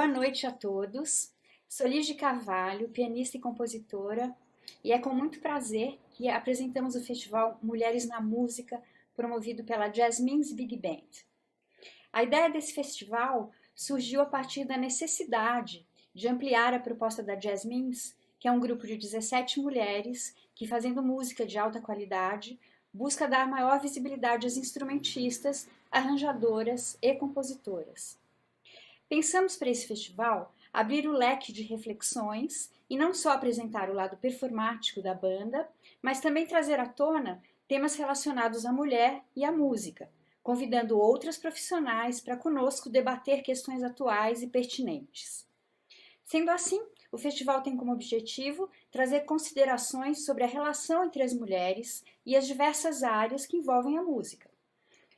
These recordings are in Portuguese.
noite a todos. Sou Liz de Carvalho, pianista e compositora, e é com muito prazer que apresentamos o festival Mulheres na Música, promovido pela Jasmine's Big Band. A ideia desse festival surgiu a partir da necessidade de ampliar a proposta da Jasmine's, que é um grupo de 17 mulheres que, fazendo música de alta qualidade, busca dar maior visibilidade às instrumentistas, arranjadoras e compositoras. Pensamos para esse festival abrir o leque de reflexões e não só apresentar o lado performático da banda, mas também trazer à tona temas relacionados à mulher e à música, convidando outras profissionais para conosco debater questões atuais e pertinentes. Sendo assim, o festival tem como objetivo trazer considerações sobre a relação entre as mulheres e as diversas áreas que envolvem a música.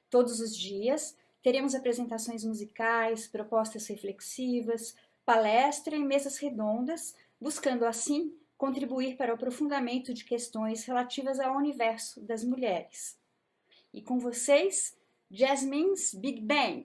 Todos os dias, teremos apresentações musicais, propostas reflexivas, palestra e mesas redondas, buscando assim contribuir para o aprofundamento de questões relativas ao universo das mulheres. E com vocês, Jasmine's Big Band.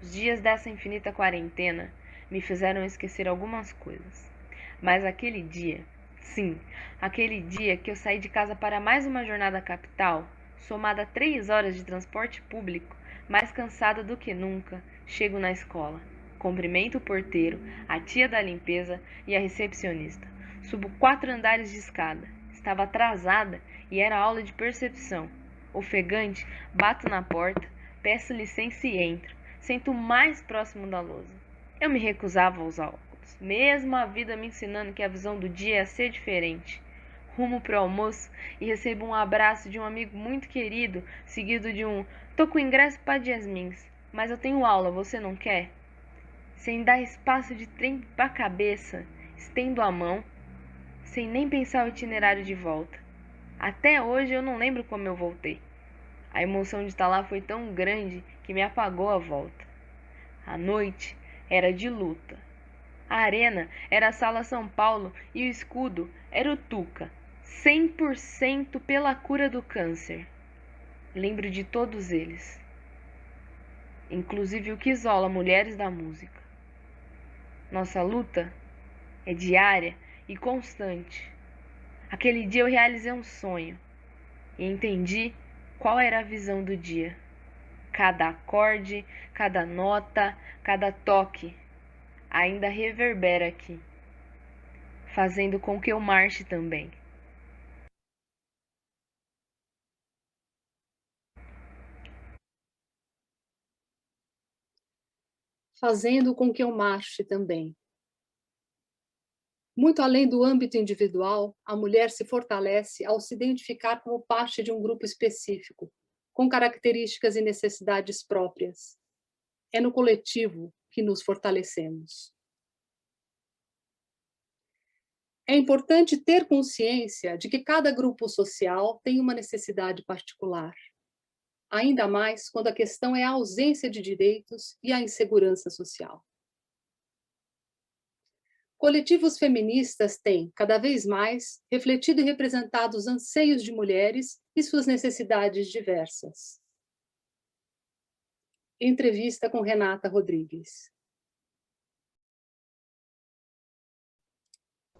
Os dias dessa infinita quarentena me fizeram esquecer algumas coisas. Mas aquele dia, sim, aquele dia que eu saí de casa para mais uma jornada à capital, somada a 3 horas de transporte público, mais cansada do que nunca, chego na escola. Cumprimento o porteiro, a tia da limpeza e a recepcionista. Subo 4 andares de escada. Estava atrasada e era aula de percepção. Ofegante, bato na porta, peço licença e entro. Sento mais próximo da lousa. Eu me recusava a usar óculos, mesmo a vida me ensinando que a visão do dia ia ser diferente. Rumo pro almoço e recebo um abraço de um amigo muito querido, seguido de um tô com ingresso para Jasmins, mas eu tenho aula, você não quer? Sem dar espaço de trem pra cabeça, estendo a mão, sem nem pensar o itinerário de volta. Até hoje eu não lembro como eu voltei. A emoção de estar lá foi tão grande que me apagou a volta. A noite era de luta. A arena era a Sala São Paulo e o escudo era o Tuca, 100% pela cura do câncer. Lembro de todos eles, inclusive o que isola mulheres da música. Nossa luta é diária e constante. Aquele dia eu realizei um sonho e entendi qual era a visão do dia. Cada acorde, cada nota, cada toque ainda reverbera aqui, fazendo com que eu marche também. fazendo com que eu marche também. Muito além do âmbito individual, a mulher se fortalece ao se identificar como parte de um grupo específico, com características e necessidades próprias. É no coletivo que nos fortalecemos. É importante ter consciência de que cada grupo social tem uma necessidade particular, ainda mais quando a questão é a ausência de direitos e a insegurança social. Coletivos feministas têm, cada vez mais, refletido e representado os anseios de mulheres e suas necessidades diversas. Entrevista com Renata Rodrigues.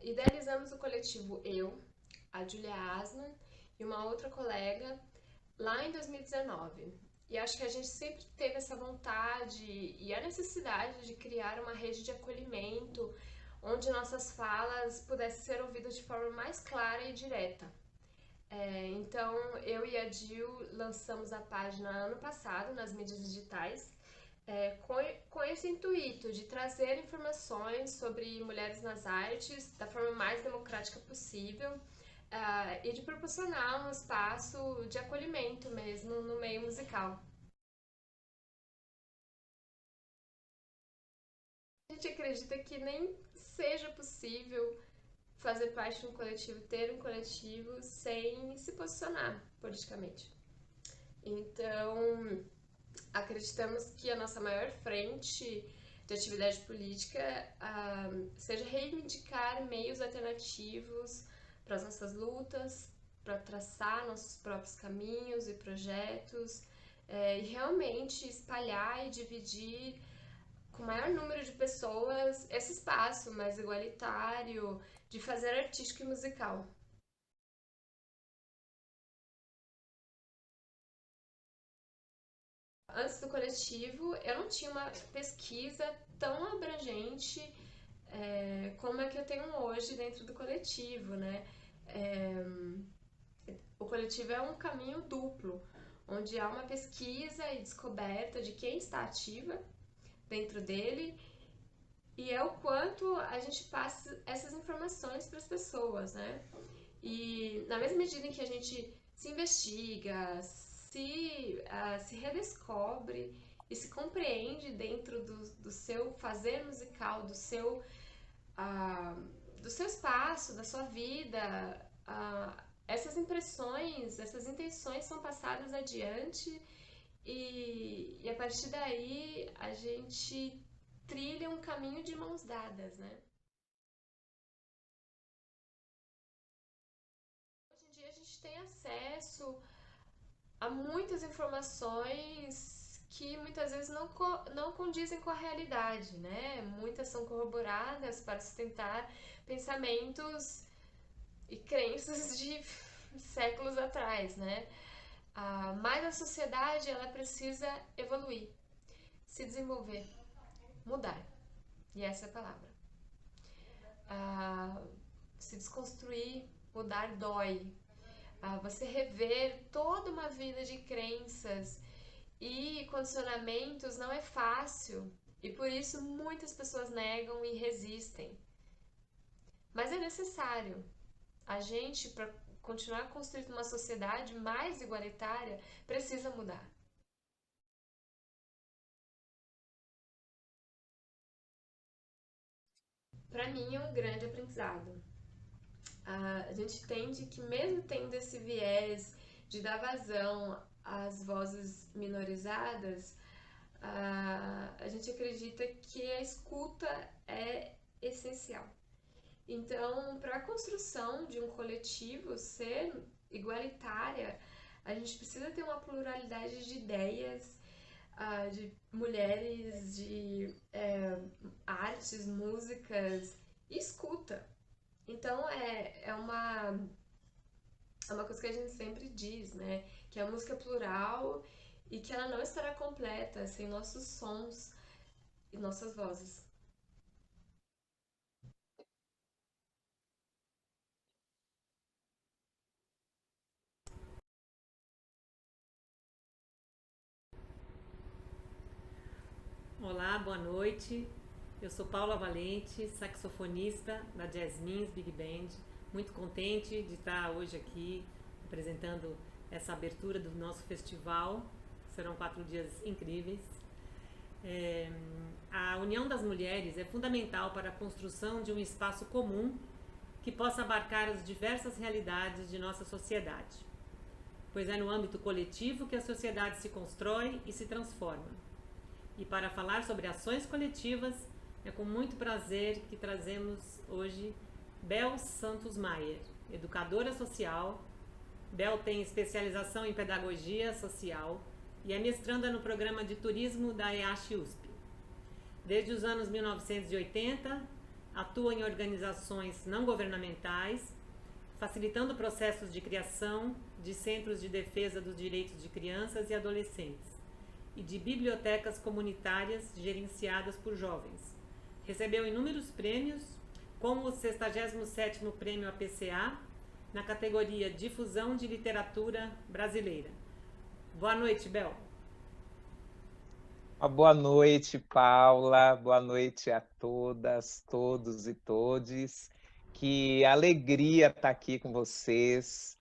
Idealizamos o coletivo eu, a Julia Asman e uma outra colega lá em 2019. E acho que a gente sempre teve essa vontade e a necessidade de criar uma rede de acolhimento onde nossas falas pudessem ser ouvidas de forma mais clara e direta. Então, eu e a Jill lançamos a página ano passado nas mídias digitais, com esse intuito de trazer informações sobre mulheres nas artes da forma mais democrática possível, e de proporcionar um espaço de acolhimento mesmo no meio musical. A gente acredita que nem seja possível fazer parte de um coletivo, ter um coletivo sem se posicionar politicamente. Então, acreditamos que a nossa maior frente de atividade política seja reivindicar meios alternativos para as nossas lutas, para traçar nossos próprios caminhos e projetos, e realmente espalhar e dividir com o maior número de pessoas esse espaço mais igualitário de fazer artístico e musical. Antes do coletivo, eu não tinha uma pesquisa tão abrangente como é que eu tenho hoje dentro do coletivo, né? É, o coletivo é um caminho duplo, onde há uma pesquisa e descoberta de quem está ativa dentro dele e é o quanto a gente passa essas informações para as pessoas, né? E na mesma medida em que a gente se investiga, se redescobre e se compreende dentro do seu fazer musical, do seu espaço, da sua vida, essas impressões, essas intenções são passadas adiante e a partir daí a gente trilha um caminho de mãos dadas, né? Hoje em dia a gente tem acesso há muitas informações que muitas vezes não condizem com a realidade, né? Muitas são corroboradas para sustentar pensamentos e crenças de séculos atrás, né? Mas a sociedade, ela precisa evoluir, se desenvolver, mudar. E essa é a palavra. Se desconstruir, mudar dói. Você rever toda uma vida de crenças e condicionamentos não é fácil. E por isso muitas pessoas negam e resistem. Mas é necessário. A gente, para continuar construindo uma sociedade mais igualitária, precisa mudar. Para mim é um grande aprendizado. A gente entende que mesmo tendo esse viés de dar vazão às vozes minorizadas, a gente acredita que a escuta é essencial. Então, para a construção de um coletivo ser igualitária, a gente precisa ter uma pluralidade de ideias, de mulheres, de artes, músicas e escuta. Então, é uma coisa que a gente sempre diz, né? Que a música é plural e que ela não estará completa sem nossos sons e nossas vozes. Olá, boa noite. Eu sou Paula Valente, saxofonista da Jasmines Big Band. Muito contente de estar hoje aqui apresentando essa abertura do nosso festival. Serão 4 dias incríveis. A união das mulheres é fundamental para a construção de um espaço comum que possa abarcar as diversas realidades de nossa sociedade, pois é no âmbito coletivo que a sociedade se constrói e se transforma. E para falar sobre ações coletivas, é com muito prazer que trazemos hoje Bel Santos Maier, educadora social. Bel tem especialização em pedagogia social e é mestranda no programa de turismo da EASH-USP. Desde os anos 1980, atua em organizações não governamentais, facilitando processos de criação de centros de defesa dos direitos de crianças e adolescentes e de bibliotecas comunitárias gerenciadas por jovens. Recebeu inúmeros prêmios, como o 67º Prêmio APCA, na categoria Difusão de Literatura Brasileira. Boa noite, Bel. Boa noite, Paula. Boa noite a todas, todos e todes. Que alegria estar aqui com vocês.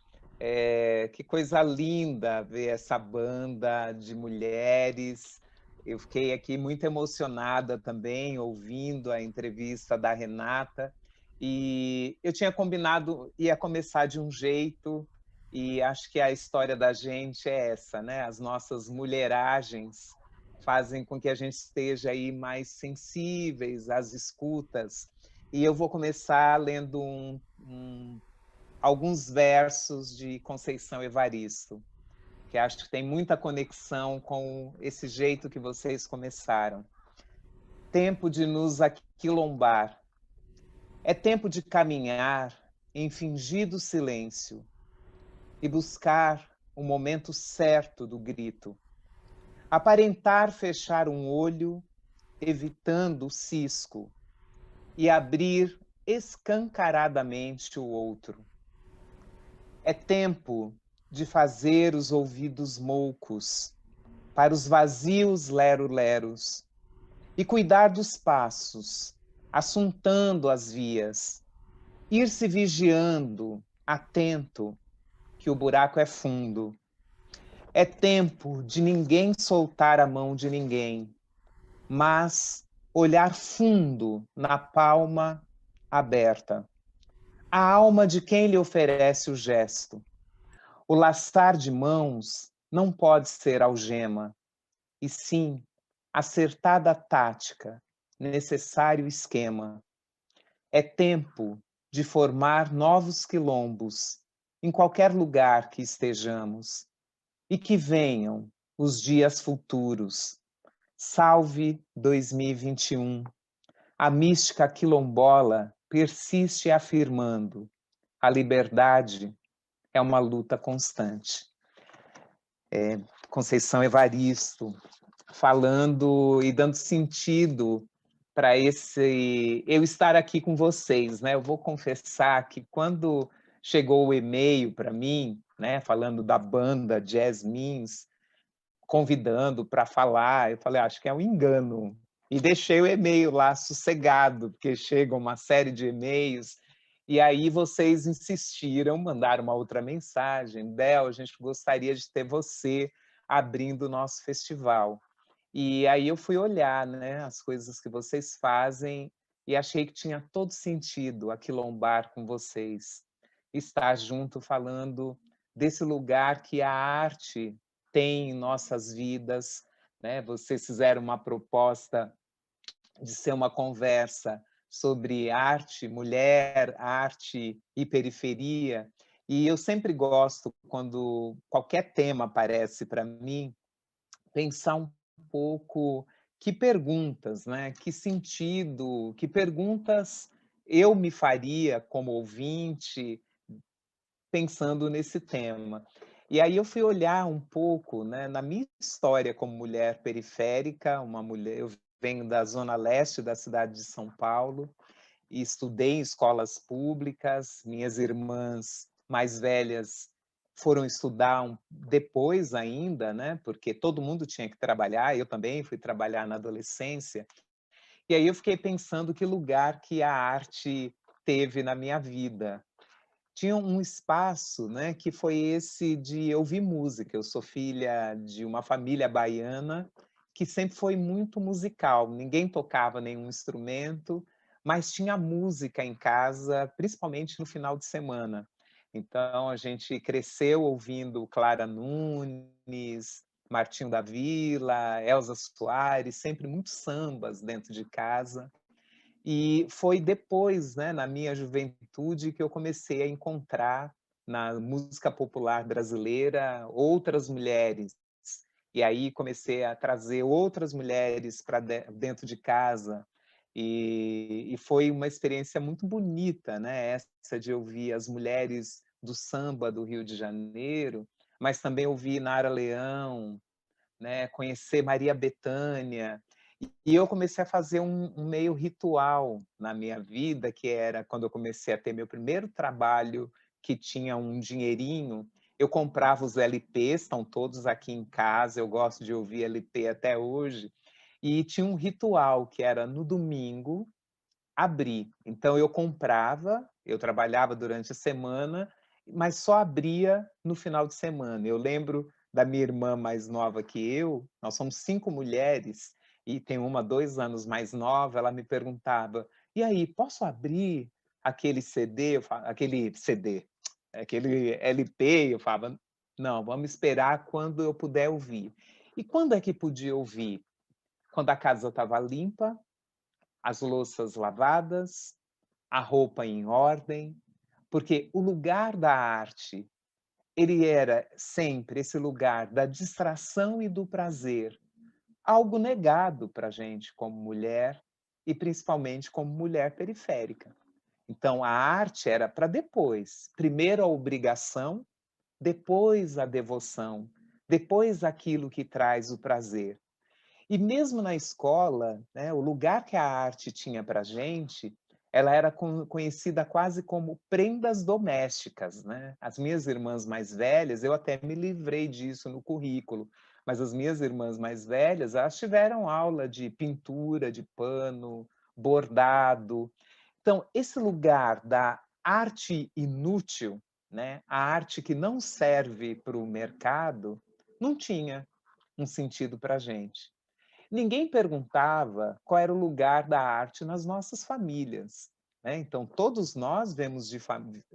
Que coisa linda ver essa banda de mulheres. Eu fiquei aqui muito emocionada também, ouvindo a entrevista da Renata. E eu tinha combinado, ia começar de um jeito, e acho que a história da gente é essa, né? As nossas mulheragens fazem com que a gente esteja aí mais sensíveis às escutas. E eu vou começar lendo alguns versos de Conceição Evaristo, que acho que tem muita conexão com esse jeito que vocês começaram. Tempo de nos aquilombar. É tempo de caminhar em fingido silêncio e buscar o momento certo do grito. Aparentar fechar um olho, evitando o cisco, e abrir escancaradamente o outro. É tempo de fazer os ouvidos moucos para os vazios lero-leros e cuidar dos passos, assuntando as vias, ir se vigiando, atento, que o buraco é fundo. É tempo de ninguém soltar a mão de ninguém, mas olhar fundo na palma aberta. A alma de quem lhe oferece o gesto. O laçar de mãos não pode ser algema, e sim acertada tática, necessário esquema. É tempo de formar novos quilombos em qualquer lugar que estejamos, e que venham os dias futuros. Salve 2021. A mística quilombola persiste afirmando: a liberdade é uma luta constante. Conceição Evaristo, falando e dando sentido para esse eu estar aqui com vocês, né? Eu vou confessar que quando chegou o e-mail para mim, né, falando da banda Jasmins, convidando para falar, eu falei, acho que é um engano. E deixei o e-mail lá sossegado, porque chega uma série de e-mails, e aí vocês insistiram, mandaram uma outra mensagem, Del, a gente gostaria de ter você abrindo o nosso festival. E aí eu fui olhar, né, as coisas que vocês fazem e achei que tinha todo sentido aquilombar com vocês, estar junto falando desse lugar que a arte tem em nossas vidas, né? Vocês fizeram uma proposta de ser uma conversa sobre arte, mulher, arte e periferia, e eu sempre gosto, quando qualquer tema aparece para mim, pensar um pouco que perguntas, né? Que sentido, que perguntas eu me faria como ouvinte pensando nesse tema. E aí eu fui olhar um pouco, né, na minha história como mulher periférica, uma mulher, eu venho da zona leste da cidade de São Paulo e estudei em escolas públicas, minhas irmãs mais velhas foram estudar depois ainda, né, porque todo mundo tinha que trabalhar, eu também fui trabalhar na adolescência, e aí eu fiquei pensando que lugar que a arte teve na minha vida. Tinha um espaço, né, que foi esse de ouvir música. Eu sou filha de uma família baiana que sempre foi muito musical. Ninguém tocava nenhum instrumento, mas tinha música em casa, principalmente no final de semana. Então a gente cresceu ouvindo Clara Nunes, Martinho da Vila, Elza Soares, sempre muitos sambas dentro de casa. E foi depois, né, na minha juventude, que eu comecei a encontrar na música popular brasileira outras mulheres. E aí comecei a trazer outras mulheres para dentro de casa. E foi uma experiência muito bonita, né, essa de ouvir as mulheres do samba do Rio de Janeiro, mas também ouvir Nara Leão, né, conhecer Maria Bethânia. E eu comecei a fazer um meio ritual na minha vida, que era quando eu comecei a ter meu primeiro trabalho, que tinha um dinheirinho, eu comprava os LPs, estão todos aqui em casa, eu gosto de ouvir LP até hoje, e tinha um ritual, que era no domingo, abrir. Então eu comprava, eu trabalhava durante a semana, mas só abria no final de semana. Eu lembro da minha irmã mais nova que eu, nós somos 5 mulheres, e tem uma 2 anos mais nova, ela me perguntava, e aí, posso abrir aquele CD? Aquele CD, aquele LP? Eu falava, não, vamos esperar quando eu puder ouvir. E quando é que podia ouvir? Quando a casa estava limpa, as louças lavadas, a roupa em ordem, porque o lugar da arte, ele era sempre esse lugar da distração e do prazer, algo negado para a gente como mulher e principalmente como mulher periférica. Então a arte era para depois, primeiro a obrigação, depois a devoção, depois aquilo que traz o prazer. E mesmo na escola, né, o lugar que a arte tinha para a gente, ela era conhecida quase como prendas domésticas, né? As minhas irmãs mais velhas, eu até me livrei disso no currículo, mas as minhas irmãs mais velhas, elas tiveram aula de pintura, de pano, bordado. Então, esse lugar da arte inútil, né, a arte que não serve para o mercado, não tinha um sentido para a gente. Ninguém perguntava qual era o lugar da arte nas nossas famílias, né? Então, todos nós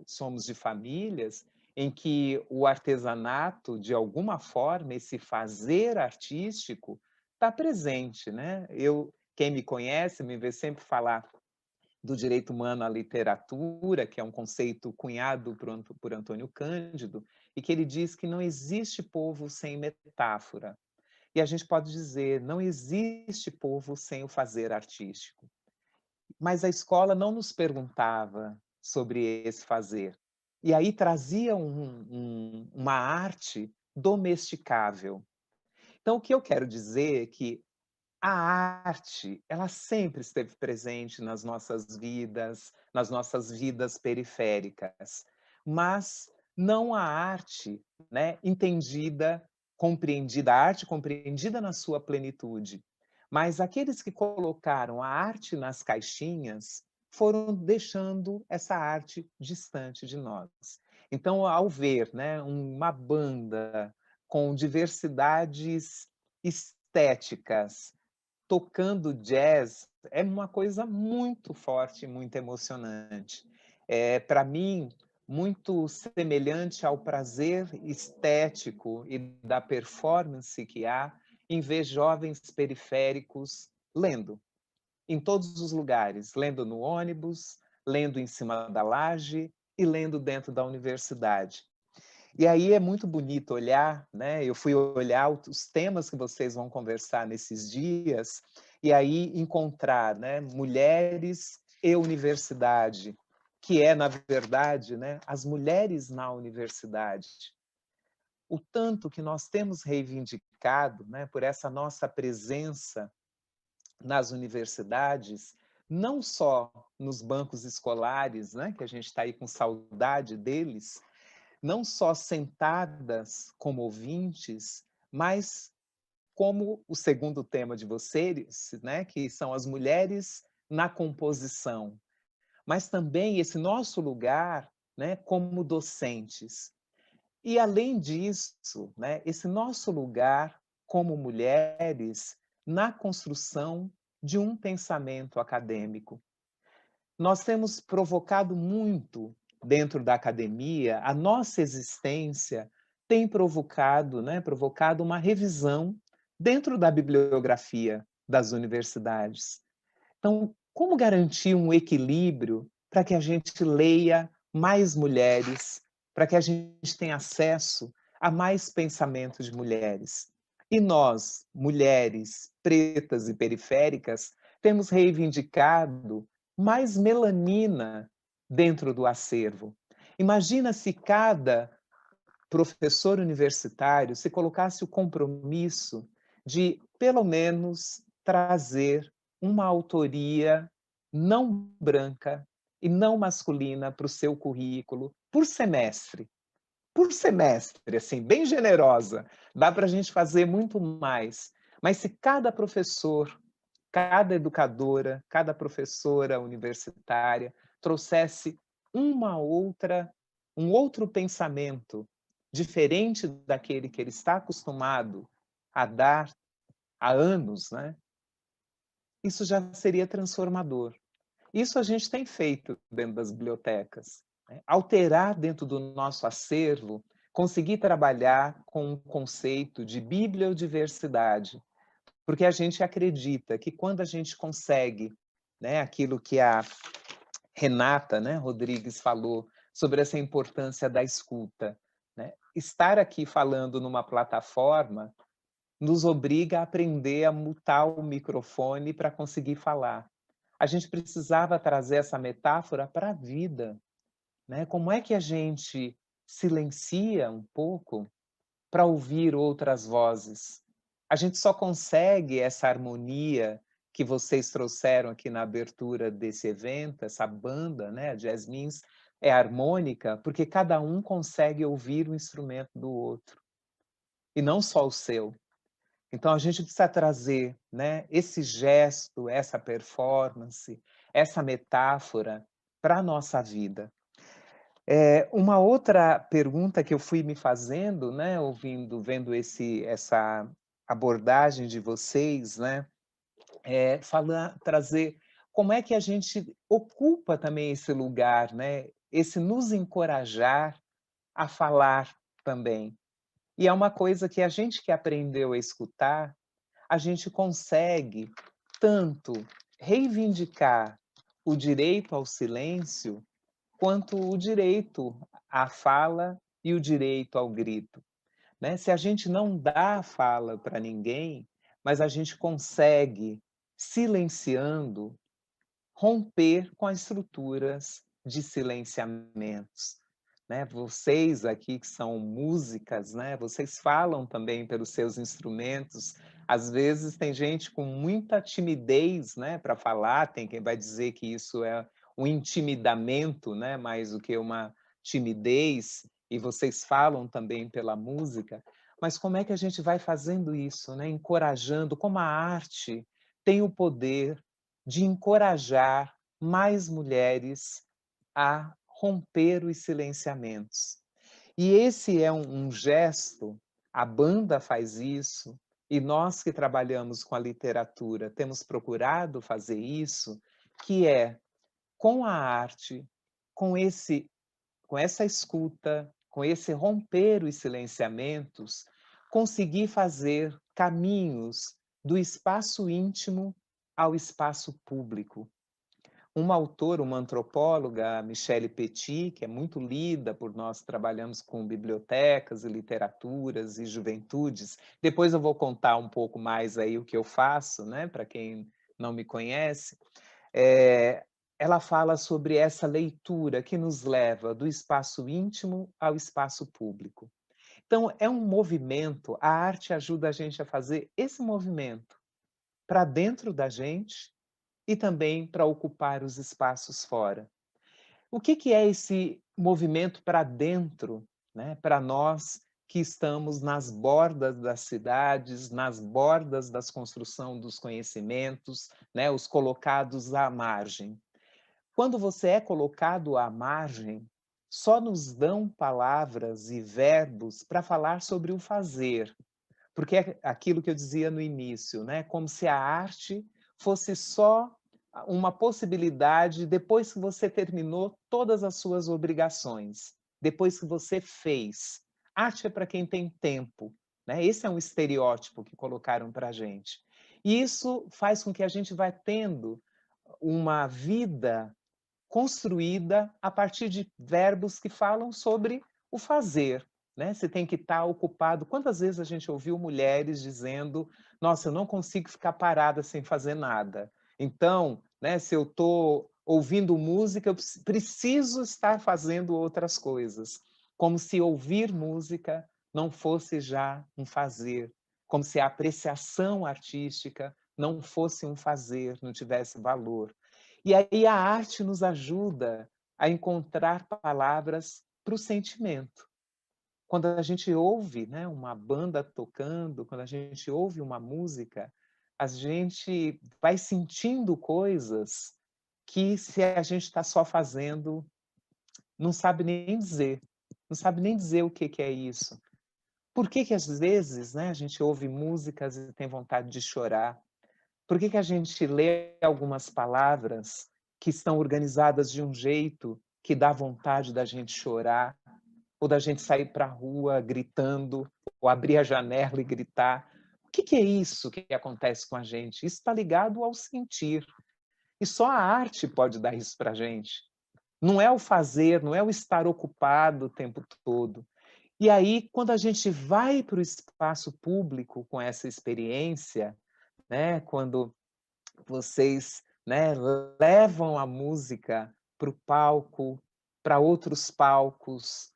somos de famílias em que o artesanato, de alguma forma, esse fazer artístico, está presente, né? Quem me conhece, me vê sempre falar do direito humano à literatura, que é um conceito cunhado por Antônio Cândido, e que ele diz que não existe povo sem metáfora. E a gente pode dizer, não existe povo sem o fazer artístico. Mas a escola não nos perguntava sobre esse fazer. E aí trazia uma arte domesticável. Então, o que eu quero dizer é que a arte, ela sempre esteve presente nas nossas vidas periféricas, mas não a arte, né, entendida, compreendida, a arte compreendida na sua plenitude. Mas aqueles que colocaram a arte nas caixinhas foram deixando essa arte distante de nós. Então, ao ver, né, uma banda com diversidades estéticas, tocando jazz, é uma coisa muito forte, muito emocionante. Para mim, muito semelhante ao prazer estético e da performance que há em ver jovens periféricos lendo, em todos os lugares, lendo no ônibus, lendo em cima da laje e lendo dentro da universidade. E aí é muito bonito olhar, né? Eu fui olhar os temas que vocês vão conversar nesses dias, e aí encontrar, né, mulheres e universidade, que é, na verdade, né, as mulheres na universidade. O tanto que nós temos reivindicado, né, por essa nossa presença nas universidades, não só nos bancos escolares, né, que a gente está aí com saudade deles, não só sentadas como ouvintes, mas como o segundo tema de vocês, né, que são as mulheres na composição, mas também esse nosso lugar, né, como docentes. E além disso, né, esse nosso lugar como mulheres na construção de um pensamento acadêmico. Nós temos provocado muito dentro da academia, a nossa existência tem provocado, né, provocado uma revisão dentro da bibliografia das universidades. Então, como garantir um equilíbrio para que a gente leia mais mulheres, para que a gente tenha acesso a mais pensamento de mulheres? E nós, mulheres pretas e periféricas, temos reivindicado mais melanina dentro do acervo. Imagina se cada professor universitário se colocasse o compromisso de, pelo menos, trazer uma autoria não branca e não masculina para o seu currículo por semestre. Por semestre, assim, bem generosa. Dá para a gente fazer muito mais. Mas se cada professor, cada educadora, cada professora universitária trouxesse um outro pensamento diferente daquele que ele está acostumado a dar há anos, né? Isso já seria transformador. Isso a gente tem feito dentro das bibliotecas, né? Alterar dentro do nosso acervo, conseguir trabalhar com o conceito de bibliodiversidade, porque a gente acredita que quando a gente consegue, né, aquilo que a Renata, né, Rodrigues falou sobre essa importância da escuta, né? Estar aqui falando numa plataforma nos obriga a aprender a mutar o microfone para conseguir falar. A gente precisava trazer essa metáfora para a vida, né? Como é que a gente silencia um pouco para ouvir outras vozes? A gente só consegue essa harmonia que vocês trouxeram aqui na abertura desse evento, essa banda, né, a Jasmins, é harmônica, porque cada um consegue ouvir o instrumento do outro, e não só o seu. Então, a gente precisa trazer, né, esse gesto, essa performance, essa metáfora para a nossa vida. Uma outra pergunta que eu fui me fazendo, né, vendo essa abordagem de vocês, né, trazer como é que a gente ocupa também esse lugar, né, esse nos encorajar a falar também. E é uma coisa que a gente que aprendeu a escutar, a gente consegue tanto reivindicar o direito ao silêncio, quanto o direito à fala e o direito ao grito. né? Se a gente não dá fala para ninguém, mas a gente consegue, silenciando, romper com as estruturas de silenciamentos, né? Vocês aqui que são músicas, né? Vocês falam também pelos seus instrumentos. Às vezes tem gente com muita timidez, né, para falar, tem quem vai dizer que isso é um intimidamento, né, mais do que uma timidez, e vocês falam também pela música. Mas como é que a gente vai fazendo isso, né? Encorajando, como a arte tem o poder de encorajar mais mulheres a romper os silenciamentos. E esse é um gesto, a banda faz isso, e nós que trabalhamos com a literatura temos procurado fazer isso, que é, com a arte, com essa escuta, com esse romper os silenciamentos, conseguir fazer caminhos do espaço íntimo ao espaço público. Uma autora, uma antropóloga, a Michelle Petit, que é muito lida por nós, trabalhamos com bibliotecas e literaturas e juventudes. Depois eu vou contar um pouco mais aí o que eu faço, né, para quem não me conhece. Ela fala sobre essa leitura que nos leva do espaço íntimo ao espaço público. Então, é um movimento, a arte ajuda a gente a fazer esse movimento para dentro da gente e também para ocupar os espaços fora. O que é esse movimento para dentro, né? Para nós que estamos nas bordas das cidades, nas bordas das construções dos conhecimentos, né? Os colocados à margem. Quando você é colocado à margem, só nos dão palavras e verbos para falar sobre o fazer, porque é aquilo que eu dizia no início, né? Como se a arte fosse só uma possibilidade depois que você terminou todas as suas obrigações, depois que você fez. Arte é para quem tem tempo, né? Esse é um estereótipo que colocaram para a gente. E isso faz com que a gente vá tendo uma vida construída a partir de verbos que falam sobre o fazer, né? Você tem que estar ocupado. Quantas vezes a gente ouviu mulheres dizendo: nossa, eu não consigo ficar parada sem fazer nada. Então, né, se eu estou ouvindo música, eu preciso estar fazendo outras coisas. Como se ouvir música não fosse já um fazer. Como se a apreciação artística não fosse um fazer, não tivesse valor. E aí a arte nos ajuda a encontrar palavras para o sentimento. Quando a gente ouve, né, uma banda tocando, quando a gente ouve uma música, a gente vai sentindo coisas que, se a gente está só fazendo, não sabe nem dizer. Não sabe nem dizer o que é isso. Por que às vezes, né, a gente ouve músicas e tem vontade de chorar? Por que a gente lê algumas palavras que estão organizadas de um jeito que dá vontade da gente chorar, ou da gente sair para a rua gritando, ou abrir a janela e gritar? O que é isso que acontece com a gente? Isso está ligado ao sentir. E só a arte pode dar isso para a gente. Não é o fazer, não é o estar ocupado o tempo todo. E aí, quando a gente vai para o espaço público com essa experiência, né, quando vocês, né, levam a música para o palco, para outros palcos,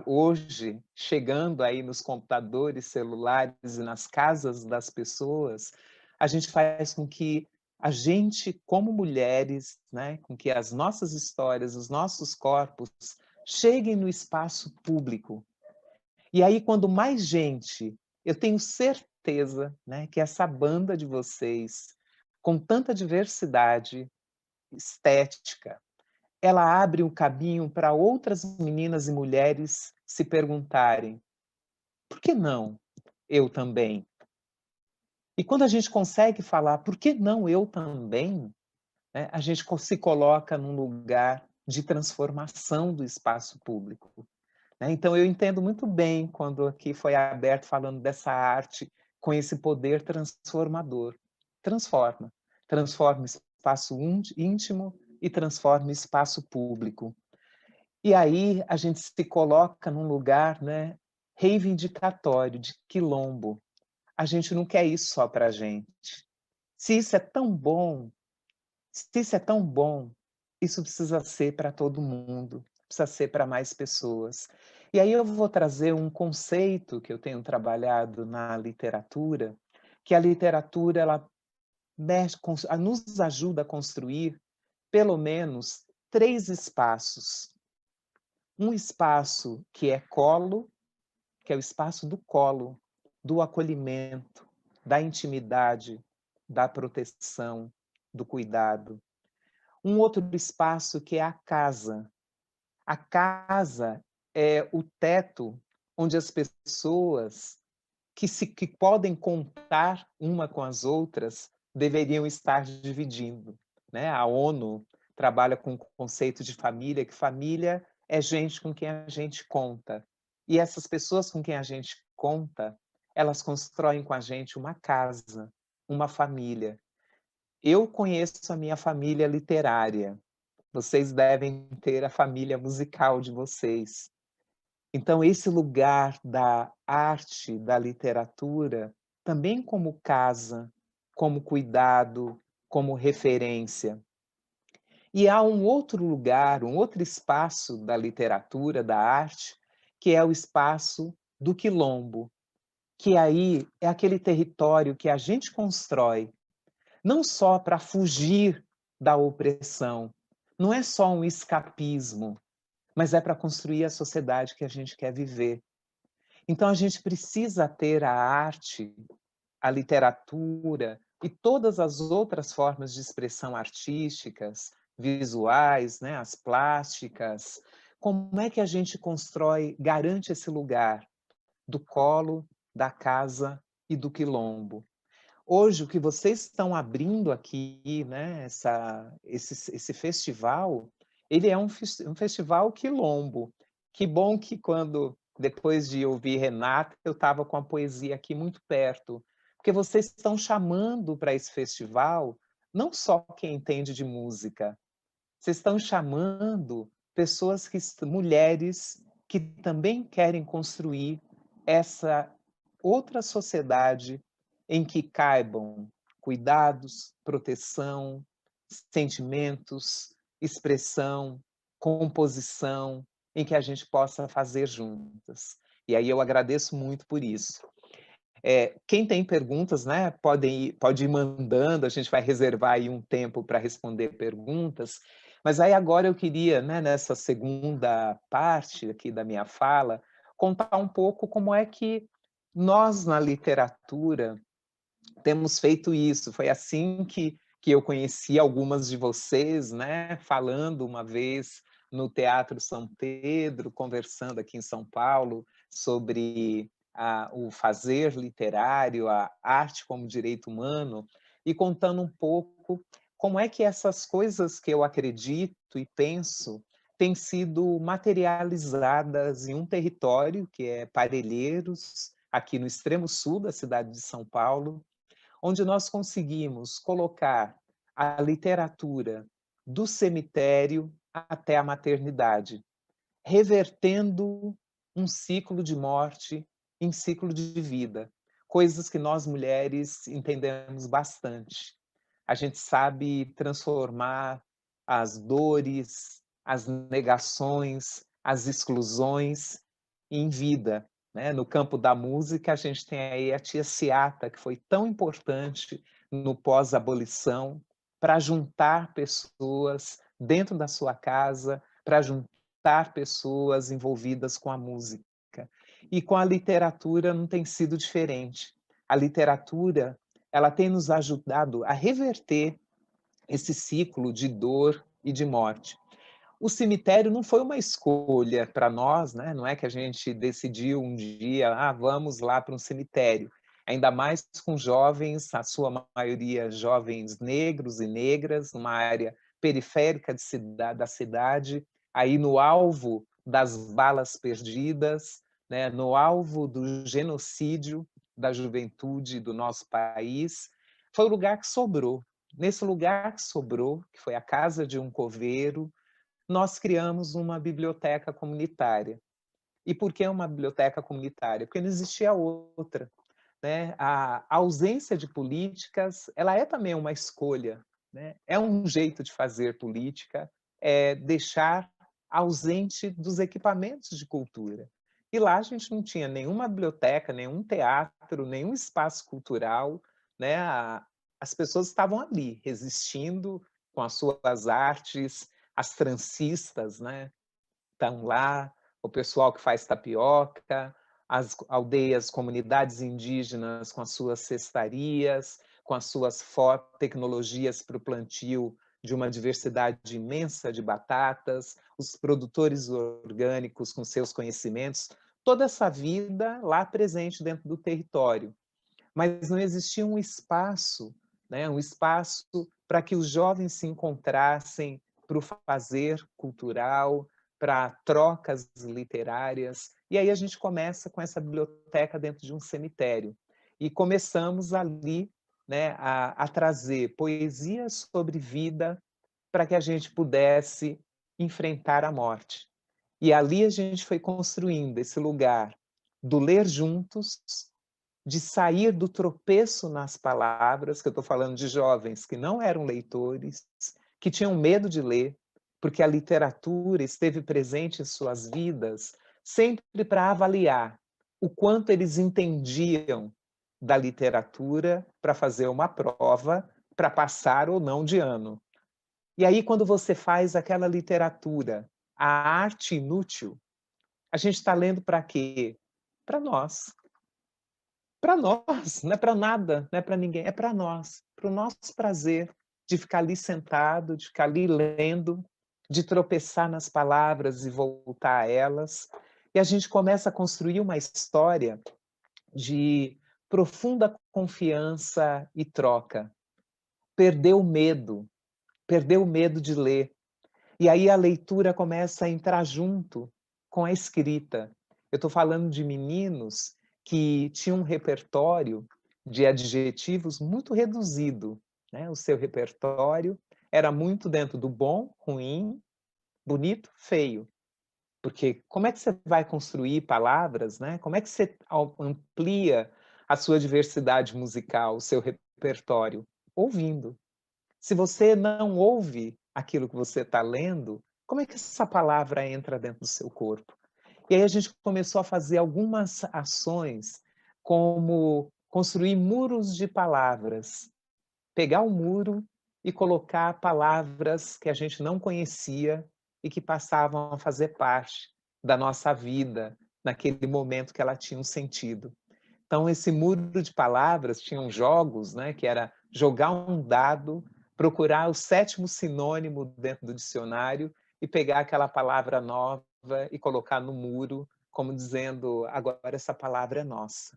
hoje, chegando aí nos computadores, celulares e nas casas das pessoas, a gente faz com que a gente, como mulheres, né, com que as nossas histórias, os nossos corpos cheguem no espaço público. E aí, quando mais gente, eu tenho certeza, né, que essa banda de vocês, com tanta diversidade estética, ela abre um caminho para outras meninas e mulheres se perguntarem: por que não eu também? E quando a gente consegue falar, por que não eu também? Né, a gente se coloca num lugar de transformação do espaço público. Né? Então, eu entendo muito bem quando aqui foi aberto falando dessa arte com esse poder transformador. Transforma. Transforma o espaço íntimo e transforma o espaço público. E aí a gente se coloca num lugar, né, reivindicatório, de quilombo. A gente não quer isso só para a gente. Se isso é tão bom, se isso é tão bom, isso precisa ser para todo mundo, precisa ser para mais pessoas. E aí eu vou trazer um conceito que eu tenho trabalhado na literatura, que a literatura ela nos ajuda a construir pelo menos 3 espaços. Um espaço que é colo, que é o espaço do colo, do acolhimento, da intimidade, da proteção, do cuidado. Um outro espaço que é a casa. A casa é o teto onde as pessoas que podem contar uma com as outras deveriam estar dividindo, né? A ONU trabalha com o conceito de família, que família é gente com quem a gente conta. E essas pessoas com quem a gente conta, elas constroem com a gente uma casa, uma família. Eu conheço a minha família literária. Vocês devem ter a família musical de vocês. Então, esse lugar da arte, da literatura, também como casa, como cuidado, como referência. E há um outro lugar, um outro espaço da literatura, da arte, que é o espaço do quilombo, que aí é aquele território que a gente constrói, não só para fugir da opressão, não é só um escapismo, mas é para construir a sociedade que a gente quer viver. Então a gente precisa ter a arte, a literatura e todas as outras formas de expressão artísticas, visuais, né, as plásticas. Como é que a gente constrói, garante esse lugar do colo, da casa e do quilombo? Hoje, o que vocês estão abrindo aqui, né, esse festival, ele é um festival quilombo. Que bom que quando, depois de ouvir Renata, eu estava com a poesia aqui muito perto, porque vocês estão chamando para esse festival não só quem entende de música, vocês estão chamando pessoas mulheres que também querem construir essa outra sociedade em que caibam cuidados, proteção, sentimentos, expressão, composição, em que a gente possa fazer juntas. E aí eu agradeço muito por isso. Quem tem perguntas, né, pode ir mandando, a gente vai reservar aí um tempo para responder perguntas, mas aí agora eu queria, né, nessa segunda parte aqui da minha fala, contar um pouco como é que nós, na literatura, temos feito isso. Foi assim que eu conheci algumas de vocês, né, falando uma vez no Teatro São Pedro, conversando aqui em São Paulo sobre o fazer literário, a arte como direito humano, e contando um pouco como é que essas coisas que eu acredito e penso têm sido materializadas em um território que é Parelheiros, aqui no extremo sul da cidade de São Paulo, onde nós conseguimos colocar a literatura do cemitério até a maternidade, revertendo um ciclo de morte em ciclo de vida, coisas que nós mulheres entendemos bastante. A gente sabe transformar as dores, as negações, as exclusões em vida, né? No campo da música, a gente tem aí a tia Seata, que foi tão importante no pós-abolição para juntar pessoas dentro da sua casa, para juntar pessoas envolvidas com a música. E com a literatura não tem sido diferente. A literatura, ela tem nos ajudado a reverter esse ciclo de dor e de morte. O cemitério não foi uma escolha para nós, né? Não é que a gente decidiu um dia, vamos lá para um cemitério. Ainda mais com jovens, a sua maioria jovens negros e negras, numa área periférica da cidade, aí no alvo das balas perdidas, né? No alvo do genocídio da juventude do nosso país. Foi o lugar que sobrou. Nesse lugar que sobrou, que foi a casa de um coveiro, nós criamos uma biblioteca comunitária. E por que uma biblioteca comunitária? Porque não existia outra, né? A ausência de políticas, ela é também uma escolha, né? É um jeito de fazer política, é deixar ausente dos equipamentos de cultura. E lá a gente não tinha nenhuma biblioteca, nenhum teatro, nenhum espaço cultural, né? As pessoas estavam ali, resistindo com as suas artes, as trancistas, né? Estão lá, o pessoal que faz tapioca, as aldeias, comunidades indígenas com as suas cestarias, com as suas tecnologias para o plantio de uma diversidade imensa de batatas, os produtores orgânicos com seus conhecimentos, toda essa vida lá presente dentro do território. Mas não existia um espaço, né, um espaço para que os jovens se encontrassem para o fazer cultural, para trocas literárias. E aí a gente começa com essa biblioteca dentro de um cemitério. E começamos ali, né, a trazer poesia sobre vida para que a gente pudesse enfrentar a morte. E ali a gente foi construindo esse lugar do ler juntos, de sair do tropeço nas palavras, que eu estou falando de jovens que não eram leitores, que tinham medo de ler, porque a literatura esteve presente em suas vidas sempre para avaliar o quanto eles entendiam da literatura para fazer uma prova, para passar ou não de ano. E aí, quando você faz aquela literatura, a arte inútil, a gente está lendo para quê? Para nós. Para nós, não é para nada, não é para ninguém, é para nós, para o nosso prazer de ficar ali sentado, de ficar ali lendo, de tropeçar nas palavras e voltar a elas. E a gente começa a construir uma história de profunda confiança e troca. Perdeu o medo de ler. E aí a leitura começa a entrar junto com a escrita. Eu estou falando de meninos que tinham um repertório de adjetivos muito reduzido, né? O seu repertório era muito dentro do bom, ruim, bonito, feio. Porque como é que você vai construir palavras, né? Como é que você amplia a sua diversidade musical, o seu repertório? Ouvindo. Se você não ouve aquilo que você está lendo, como é que essa palavra entra dentro do seu corpo? E aí a gente começou a fazer algumas ações, como construir muros de palavras. Pegar um muro e colocar palavras que a gente não conhecia e que passavam a fazer parte da nossa vida, naquele momento que ela tinha um sentido. Então, esse muro de palavras tinham jogos, né, que era jogar um dado, procurar o 7º sinônimo dentro do dicionário e pegar aquela palavra nova e colocar no muro, como dizendo, agora essa palavra é nossa.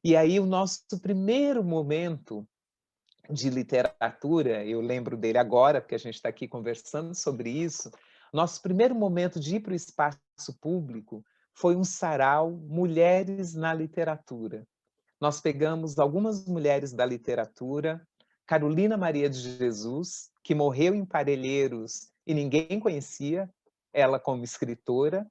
E aí o nosso primeiro momento de literatura, eu lembro dele agora, porque a gente está aqui conversando sobre isso, nosso primeiro momento de ir para o espaço público foi um sarau Mulheres na Literatura. Nós pegamos algumas mulheres da literatura, Carolina Maria de Jesus, que morreu em Parelheiros e ninguém conhecia, ela como escritora,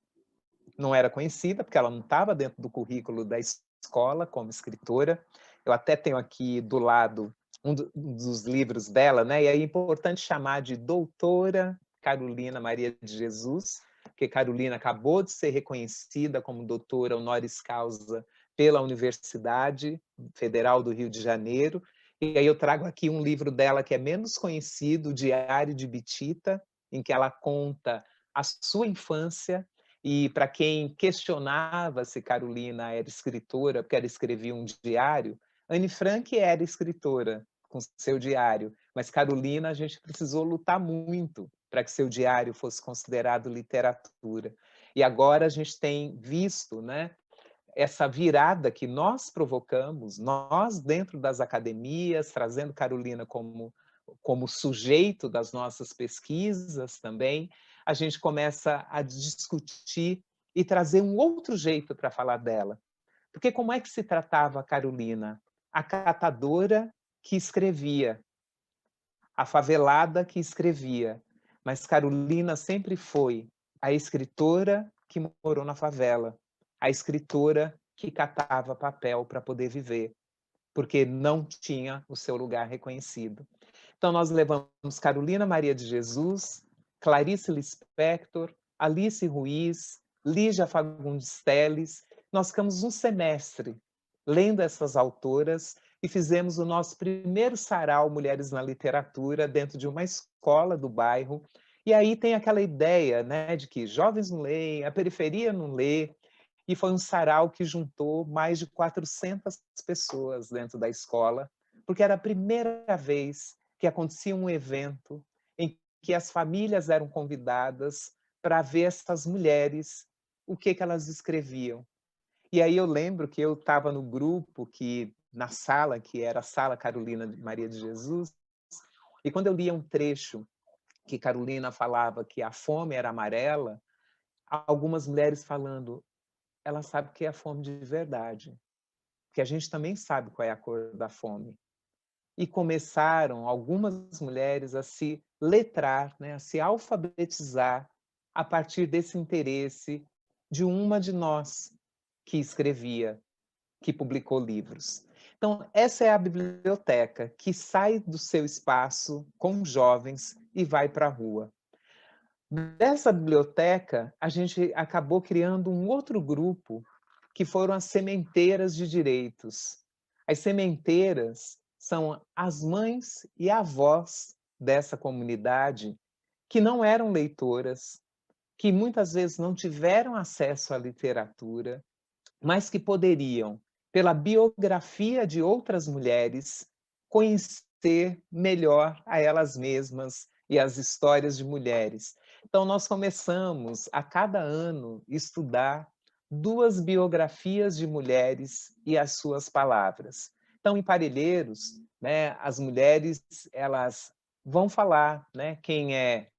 não era conhecida, porque ela não estava dentro do currículo da escola como escritora. Eu até tenho aqui do lado um dos livros dela, né? E é importante chamar de doutora Carolina Maria de Jesus, porque Carolina acabou de ser reconhecida como doutora honoris causa pela Universidade Federal do Rio de Janeiro. E aí eu trago aqui um livro dela que é menos conhecido, Diário de Bitita, em que ela conta a sua infância. E para quem questionava se Carolina era escritora, porque ela escrevia um diário, Anne Frank era escritora com seu diário, mas Carolina a gente precisou lutar muito para que seu diário fosse considerado literatura. E agora a gente tem visto, né, essa virada que nós provocamos, nós dentro das academias, trazendo Carolina como sujeito das nossas pesquisas também, a gente começa a discutir e trazer um outro jeito para falar dela. Porque como é que se tratava a Carolina? A catadora que escrevia, a favelada que escrevia, mas Carolina sempre foi a escritora que morou na favela, a escritora que catava papel para poder viver, porque não tinha o seu lugar reconhecido. Então, nós levamos Carolina Maria de Jesus, Clarice Lispector, Alice Ruiz, Lígia Fagundes Telles. Nós ficamos um semestre lendo essas autoras e fizemos o nosso primeiro sarau Mulheres na Literatura dentro de uma escola do bairro. E aí tem aquela ideia, né, de que jovens não leem, a periferia não lê, e foi um sarau que juntou mais de 400 pessoas dentro da escola, porque era a primeira vez que acontecia um evento em que as famílias eram convidadas para ver essas mulheres, o que elas escreviam. E aí eu lembro que eu estava no grupo, na sala, que era a Sala Carolina Maria de Jesus, e quando eu lia um trecho que Carolina falava que a fome era amarela, algumas mulheres falando, ela sabe o que é a fome de verdade, porque a gente também sabe qual é a cor da fome. E começaram algumas mulheres a se letrar, né, a se alfabetizar a partir desse interesse de uma de nós que escrevia, que publicou livros. Então, essa é a biblioteca que sai do seu espaço com jovens e vai para a rua. Dessa biblioteca, a gente acabou criando um outro grupo, que foram as sementeiras de direitos. As sementeiras são as mães e avós dessa comunidade que não eram leitoras, que muitas vezes não tiveram acesso à literatura, mas que poderiam, pela biografia de outras mulheres, conhecer melhor a elas mesmas e as histórias de mulheres. Então, nós começamos a cada ano estudar 2 biografias de mulheres e as suas palavras. Então, em Parelheiros, né, as mulheres elas vão falar, né, quem é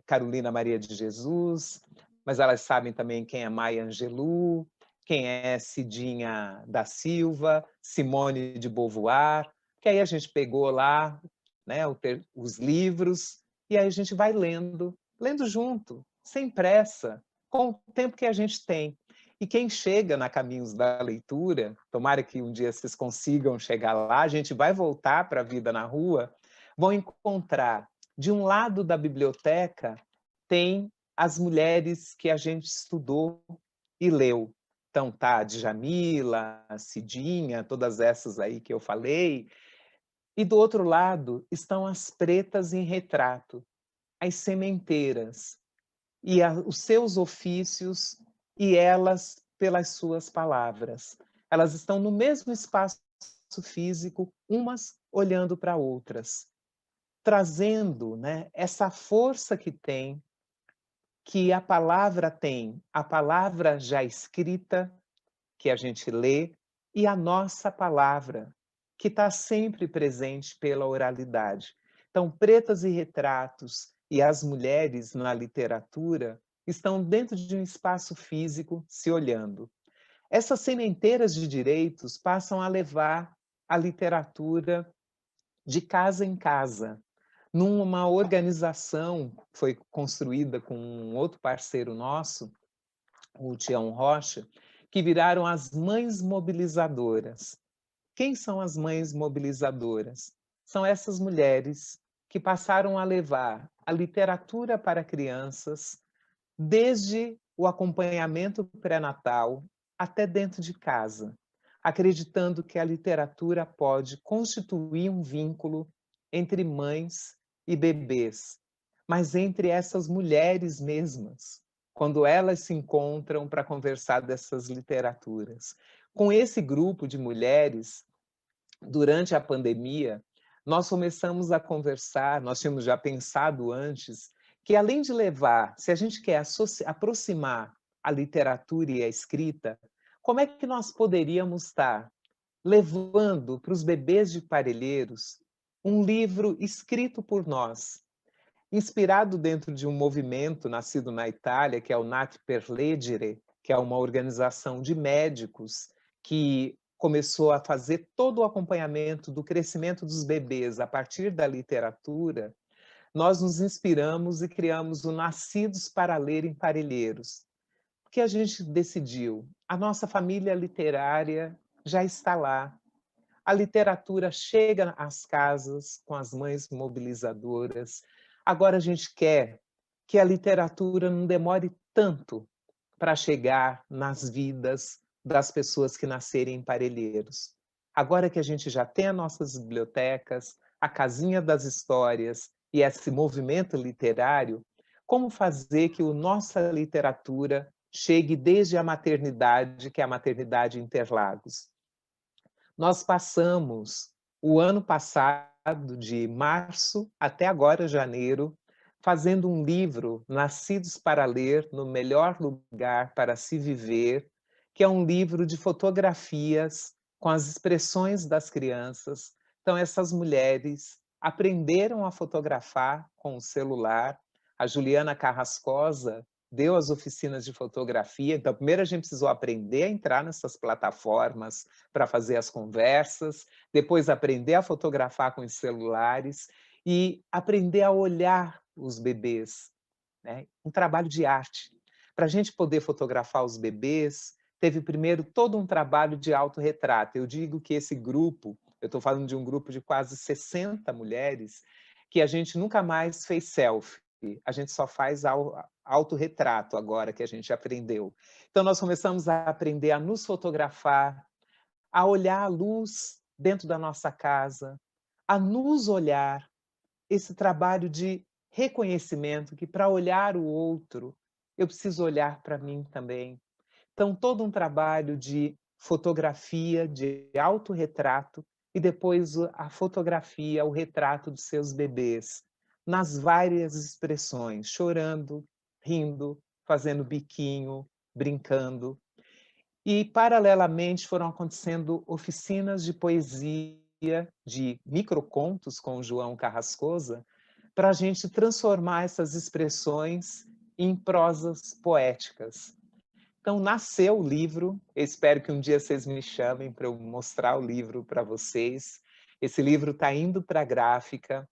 Carolina Maria de Jesus, mas elas sabem também quem é Maya Angelou, quem é Cidinha da Silva, Simone de Beauvoir, que aí a gente pegou lá, né, os livros, e aí a gente vai lendo junto, sem pressa, com o tempo que a gente tem. E quem chega na Caminhos da Leitura, tomara que um dia vocês consigam chegar lá, a gente vai voltar para a vida na rua, vão encontrar, de um lado da biblioteca, tem as mulheres que a gente estudou e leu. Então, tá, a Djamila, a Cidinha, todas essas aí que eu falei. E do outro lado estão as pretas em retrato, as sementeiras, e os seus ofícios, e elas pelas suas palavras. Elas estão no mesmo espaço físico, umas olhando para outras, trazendo, né, essa força que a palavra tem, a palavra já escrita, que a gente lê, e a nossa palavra, que está sempre presente pela oralidade. Então, Pretas e Retratos e as mulheres na literatura estão dentro de um espaço físico se olhando. Essas sementeiras de direitos passam a levar a literatura de casa em casa, numa organização que foi construída com um outro parceiro nosso, o Tião Rocha, que viraram as mães mobilizadoras. Quem são as mães mobilizadoras? São essas mulheres que passaram a levar a literatura para crianças, desde o acompanhamento pré-natal até dentro de casa, acreditando que a literatura pode constituir um vínculo entre mães e bebês, mas entre essas mulheres mesmas, quando elas se encontram para conversar dessas literaturas. Com esse grupo de mulheres, durante a pandemia, nós começamos a conversar, nós tínhamos já pensado antes, que além de levar, se a gente quer aproximar a literatura e a escrita, como é que nós poderíamos estar levando para os bebês de Parelheiros um livro escrito por nós, inspirado dentro de um movimento nascido na Itália, que é o Nat per Leggere, que é uma organização de médicos que começou a fazer todo o acompanhamento do crescimento dos bebês a partir da literatura. Nós nos inspiramos e criamos o Nascidos para Ler em Parelheiros, que a gente decidiu? A nossa família literária já está lá. A literatura chega às casas com as mães mobilizadoras. Agora a gente quer que a literatura não demore tanto para chegar nas vidas das pessoas que nascerem em Parelheiros. Agora que a gente já tem as nossas bibliotecas, a Casinha das Histórias e esse movimento literário, como fazer que a nossa literatura chegue desde a maternidade, que é a maternidade Interlagos? Nós passamos o ano passado, de março até agora, janeiro, fazendo um livro, Nascidos para Ler, no Melhor Lugar para se Viver, que é um livro de fotografias com as expressões das crianças. Então, essas mulheres aprenderam a fotografar com o celular. A Juliana Carrascosa deu as oficinas de fotografia. Então, primeiro a gente precisou aprender a entrar nessas plataformas para fazer as conversas, depois aprender a fotografar com os celulares e aprender a olhar os bebês, né? Um trabalho de arte. Para a gente poder fotografar os bebês, teve primeiro todo um trabalho de autorretrato. Eu digo que esse grupo, eu estou falando de um grupo de quase 60 mulheres, que a gente nunca mais fez selfie. A gente só faz autorretrato agora que a gente aprendeu. Então, nós começamos a aprender a nos fotografar, a olhar a luz dentro da nossa casa, a nos olhar, esse trabalho de reconhecimento, que para olhar o outro, eu preciso olhar para mim também. Então, todo um trabalho de fotografia, de autorretrato, e depois a fotografia, o retrato dos seus bebês, nas várias expressões, chorando, rindo, fazendo biquinho, brincando. E, paralelamente, foram acontecendo oficinas de poesia, de microcontos com o João Carrascosa, para a gente transformar essas expressões em prosas poéticas. Então, nasceu o livro. Eu espero que um dia vocês me chamem para eu mostrar o livro para vocês. Esse livro está indo para a gráfica.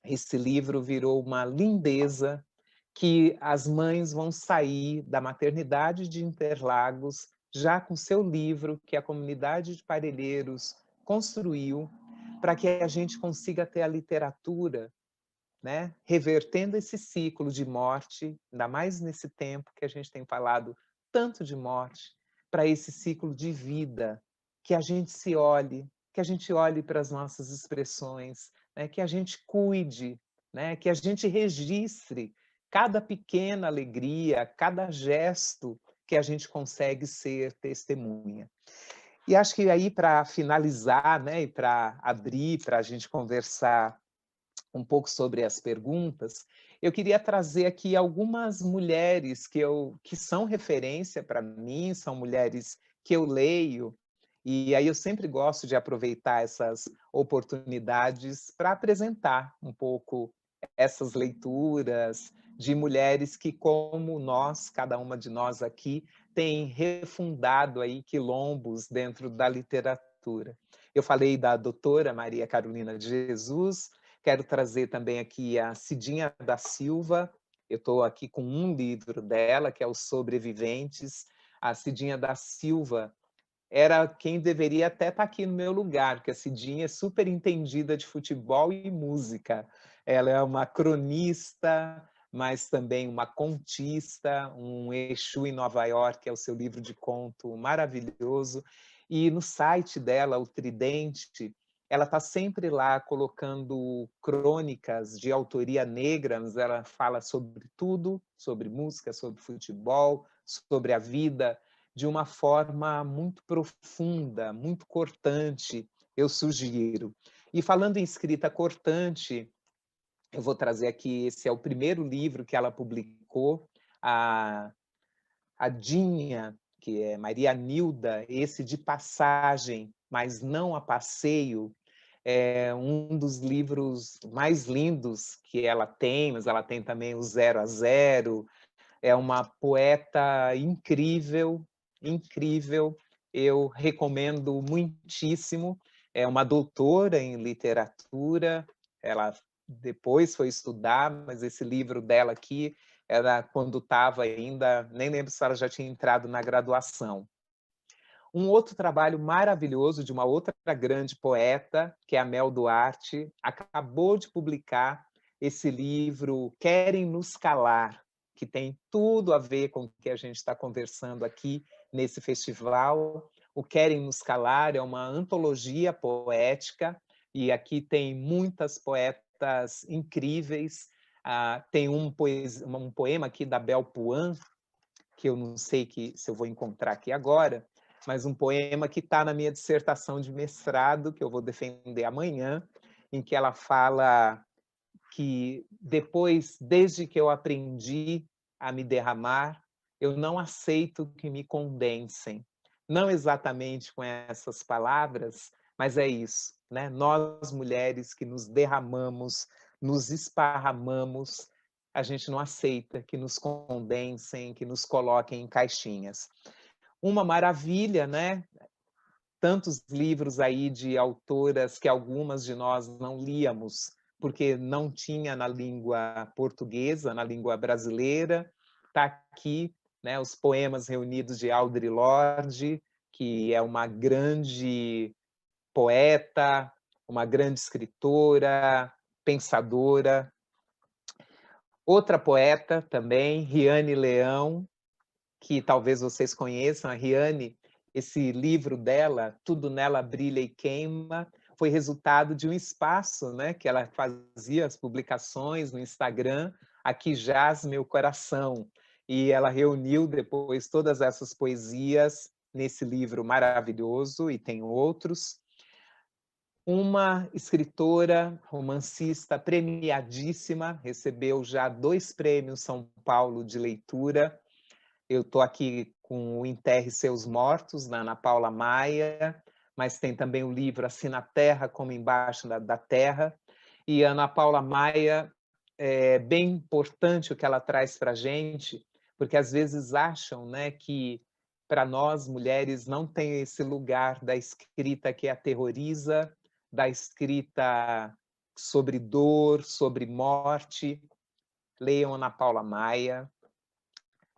Esse livro virou uma lindeza, que as mães vão sair da maternidade de Interlagos já com seu livro, que a comunidade de Parelheiros construiu, para que a gente consiga ter a literatura, né, revertendo esse ciclo de morte, ainda mais nesse tempo que a gente tem falado tanto de morte, para esse ciclo de vida, que a gente se olhe, que a gente olhe para as nossas expressões, né, que a gente cuide, né, que a gente registre cada pequena alegria, cada gesto que a gente consegue ser testemunha. E acho que aí, para finalizar, né, e para abrir, para a gente conversar um pouco sobre as perguntas, eu queria trazer aqui algumas mulheres que são referência para mim, são mulheres que eu leio, e aí eu sempre gosto de aproveitar essas oportunidades para apresentar um pouco essas leituras de mulheres que, como nós, cada uma de nós aqui, tem refundado aí quilombos dentro da literatura. Eu falei da doutora Maria Carolina de Jesus. Quero trazer também aqui a Cidinha da Silva. Eu estou aqui com um livro dela, que é Os Sobreviventes. A Cidinha da Silva era quem deveria até estar aqui no meu lugar, porque a Cidinha é super entendida de futebol e música. Ela é uma cronista, mas também uma contista, um Exu em Nova York, que é o seu livro de conto maravilhoso. E no site dela, o Tridente, ela está sempre lá colocando crônicas de autoria negra, mas ela fala sobre tudo, sobre música, sobre futebol, sobre a vida, de uma forma muito profunda, muito cortante, eu sugiro. E falando em escrita cortante, eu vou trazer aqui, esse é o primeiro livro que ela publicou, a Dinha, que é Maria Nilda, esse de passagem, mas não a passeio, é um dos livros mais lindos que ela tem, mas ela tem também o Zero a Zero. É uma poeta incrível, incrível, eu recomendo muitíssimo. É uma doutora em literatura, ela depois foi estudar, mas esse livro dela aqui era quando estava ainda, nem lembro se ela já tinha entrado na graduação. Um outro trabalho maravilhoso de uma outra grande poeta, que é a Mel Duarte, acabou de publicar esse livro Querem Nos Calar, que tem tudo a ver com o que a gente está conversando aqui nesse festival. O Querem Nos Calar é uma antologia poética, e aqui tem muitas poetas incríveis. Tem um poema aqui da Bel Puan, que eu não sei se eu vou encontrar aqui agora, mas um poema que está na minha dissertação de mestrado, que eu vou defender amanhã, em que ela fala que depois, desde que eu aprendi a me derramar, eu não aceito que me condensem. Não exatamente com essas palavras, mas é isso, né? Nós, mulheres que nos derramamos, nos esparramamos, a gente não aceita que nos condensem, que nos coloquem em caixinhas. Uma maravilha, né? Tantos livros aí de autoras que algumas de nós não líamos, porque não tinha na língua portuguesa, na língua brasileira. Está aqui, né, os poemas reunidos de Audre Lorde, que é uma grande poeta, uma grande escritora, pensadora. Outra poeta também, Riane Leão, que talvez vocês conheçam. A Riane, esse livro dela, Tudo Nela Brilha e Queima, foi resultado de um espaço, né, que ela fazia as publicações no Instagram, Aqui Jaz Meu Coração, e ela reuniu depois todas essas poesias nesse livro maravilhoso, e tem outros. Uma escritora, romancista premiadíssima, recebeu já 2 prêmios São Paulo de leitura. Eu estou aqui com o Enterre Seus Mortos, da Ana Paula Maia, mas tem também o livro Assim na Terra como Embaixo da Terra. E a Ana Paula Maia, é bem importante o que ela traz para a gente, porque às vezes acham, né, que para nós, mulheres, não tem esse lugar da escrita que aterroriza, da escrita sobre dor, sobre morte. Leiam Ana Paula Maia.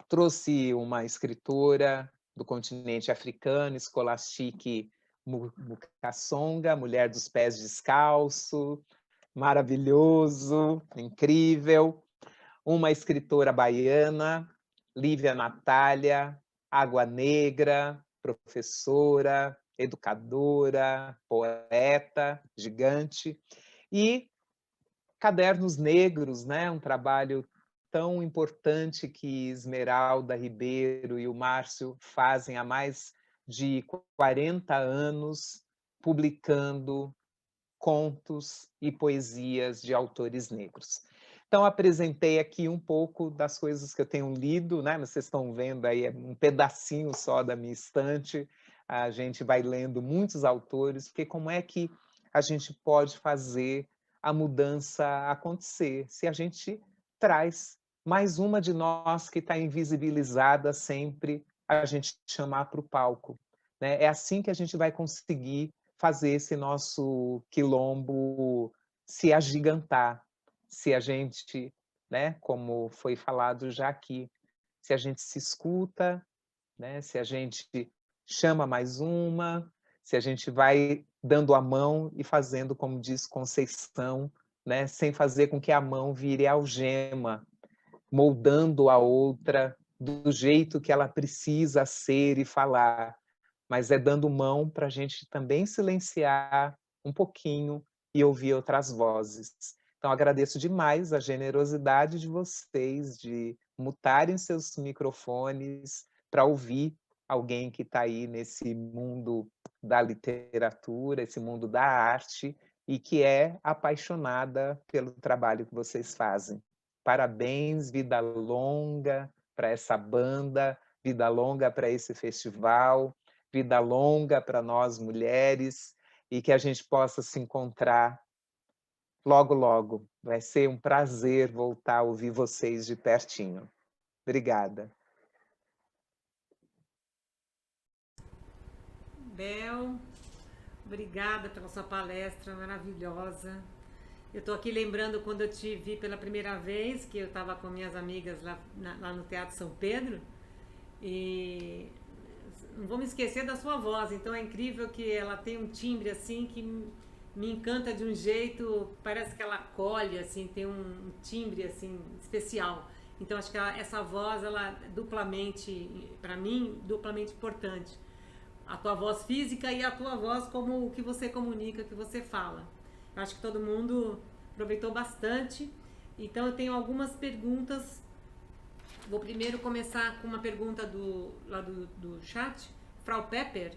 Trouxe uma escritora do continente africano, Scholastique Mukasonga, Mulher dos Pés Descalço, maravilhoso, incrível. Uma escritora baiana, Lívia Natália, Água Negra, professora, educadora, poeta, gigante. E Cadernos Negros, né? Um trabalho tão importante que Esmeralda Ribeiro e o Márcio fazem há mais de 40 anos, publicando contos e poesias de autores negros. Então, apresentei aqui um pouco das coisas que eu tenho lido, né? Vocês estão vendo aí um pedacinho só da minha estante. A gente vai lendo muitos autores, porque como é que a gente pode fazer a mudança acontecer se a gente traz mais uma de nós que está invisibilizada sempre, a gente chamar para o palco, né? É assim que a gente vai conseguir fazer esse nosso quilombo se agigantar, se a gente, né, como foi falado já aqui, se a gente se escuta, né, se a gente chama mais uma, se a gente vai dando a mão e fazendo, como diz Conceição, né, sem fazer com que a mão vire algema, moldando a outra do jeito que ela precisa ser e falar, mas é dando mão para a gente também silenciar um pouquinho e ouvir outras vozes. Então, agradeço demais a generosidade de vocês de mutarem seus microfones para ouvir alguém que está aí nesse mundo da literatura, esse mundo da arte, e que é apaixonada pelo trabalho que vocês fazem. Parabéns, vida longa para essa banda, vida longa para esse festival, vida longa para nós mulheres, e que a gente possa se encontrar logo, logo. Vai ser um prazer voltar a ouvir vocês de pertinho. Obrigada. Bel, obrigada pela sua palestra maravilhosa. Eu estou aqui lembrando quando eu te vi pela primeira vez, que eu estava com minhas amigas lá no Teatro São Pedro, e não vou me esquecer da sua voz. Então é incrível que ela tem um timbre assim que me encanta de um jeito, parece que ela acolhe, assim, tem um timbre assim especial. Então acho que essa voz, ela é duplamente, para mim, duplamente importante. A tua voz física e a tua voz como o que você comunica, o que você fala. Eu acho que todo mundo aproveitou bastante. Então eu tenho algumas perguntas. Vou primeiro começar com uma pergunta lá do chat. Frau Pepper,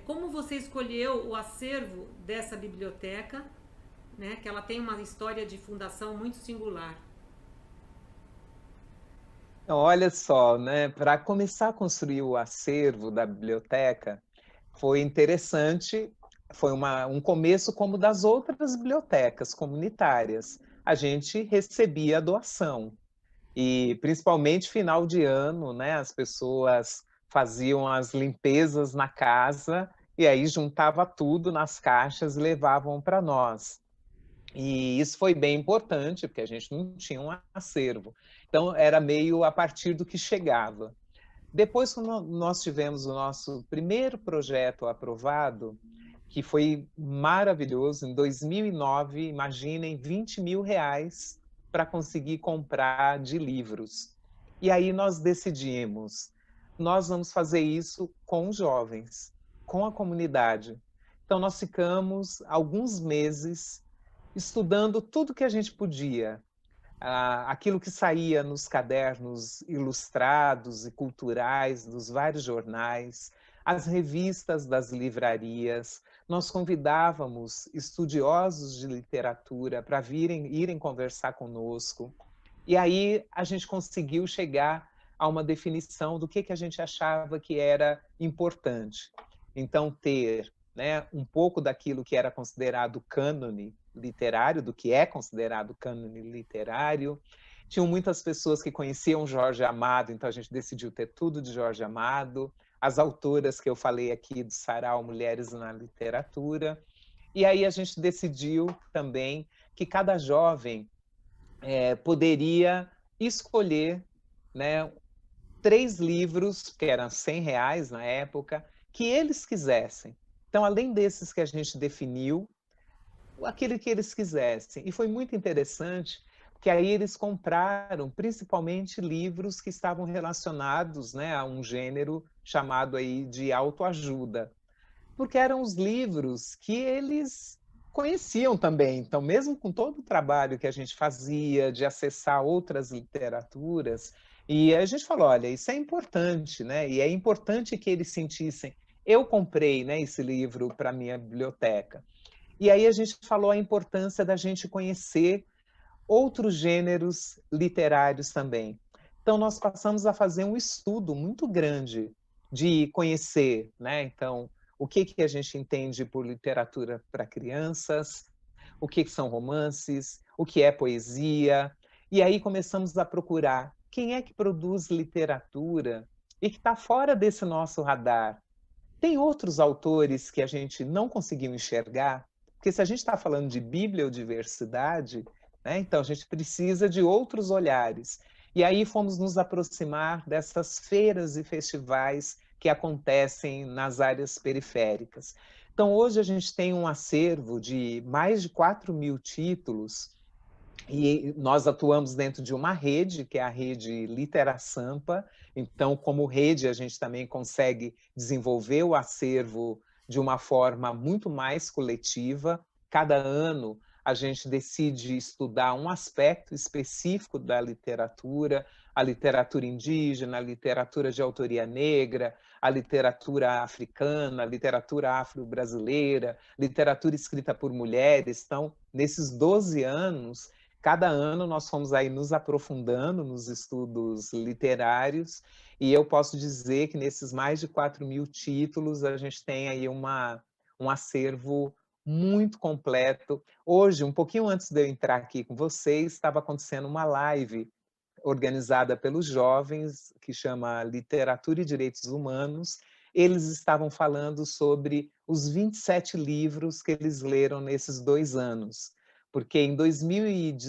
como você escolheu o acervo dessa biblioteca, né, que ela tem uma história de fundação muito singular? Então, olha só, né, para começar a construir o acervo da biblioteca, foi interessante, foi um começo como das outras bibliotecas comunitárias. A gente recebia doação. E principalmente final de ano, né, as pessoas faziam as limpezas na casa e aí juntava tudo nas caixas e levavam para nós. E isso foi bem importante, porque a gente não tinha um acervo. Então, era meio a partir do que chegava. Depois, quando nós tivemos o nosso primeiro projeto aprovado, que foi maravilhoso, em 2009, imaginem, R$ 20.000 para conseguir comprar de livros. E aí nós decidimos, nós vamos fazer isso com os jovens, com a comunidade. Então nós ficamos alguns meses estudando tudo que a gente podia, aquilo que saía nos cadernos ilustrados e culturais dos vários jornais, as revistas das livrarias. Nós convidávamos estudiosos de literatura para irem conversar conosco. E aí a gente conseguiu chegar a uma definição do que a gente achava que era importante. Então, ter, né, um pouco daquilo que era considerado cânone literário, do que é considerado cânone literário. Tinham muitas pessoas que conheciam Jorge Amado, então a gente decidiu ter tudo de Jorge Amado. As autoras que eu falei aqui do Sarau Mulheres na Literatura. E aí a gente decidiu também que cada jovem poderia escolher, né, 3 livros, que eram R$ 100 na época, que eles quisessem. Então, além desses que a gente definiu, aquele que eles quisessem. E foi muito interessante, porque aí eles compraram principalmente livros que estavam relacionados, né, a um gênero chamado aí de autoajuda, porque eram os livros que eles conheciam também. Então, mesmo com todo o trabalho que a gente fazia de acessar outras literaturas, e a gente falou, olha, isso é importante, né? E é importante que eles sentissem. Eu comprei, né, esse livro para minha biblioteca. E aí a gente falou a importância da gente conhecer outros gêneros literários também. Então, nós passamos a fazer um estudo muito grande de conhecer, né? Então, o que a gente entende por literatura para crianças, o que são romances, o que é poesia. E aí começamos a procurar quem é que produz literatura e que está fora desse nosso radar. Tem outros autores que a gente não conseguiu enxergar, porque se a gente está falando de bibliodiversidade, né, então a gente precisa de outros olhares. E aí fomos nos aproximar dessas feiras e festivais que acontecem nas áreas periféricas. Então hoje a gente tem um acervo de mais de 4.000 títulos e nós atuamos dentro de uma rede, que é a rede Litera Sampa. Então, como rede, a gente também consegue desenvolver o acervo de uma forma muito mais coletiva. Cada ano, a gente decide estudar um aspecto específico da literatura, a literatura indígena, a literatura de autoria negra, a literatura africana, a literatura afro-brasileira, literatura escrita por mulheres. Então, nesses 12 anos, cada ano nós fomos aí nos aprofundando nos estudos literários, e eu posso dizer que nesses mais de 4.000 títulos a gente tem aí um acervo muito completo. Hoje, um pouquinho antes de eu entrar aqui com vocês, estava acontecendo uma live organizada pelos jovens, que chama Literatura e Direitos Humanos. Eles estavam falando sobre os 27 livros que eles leram nesses 2 anos. porque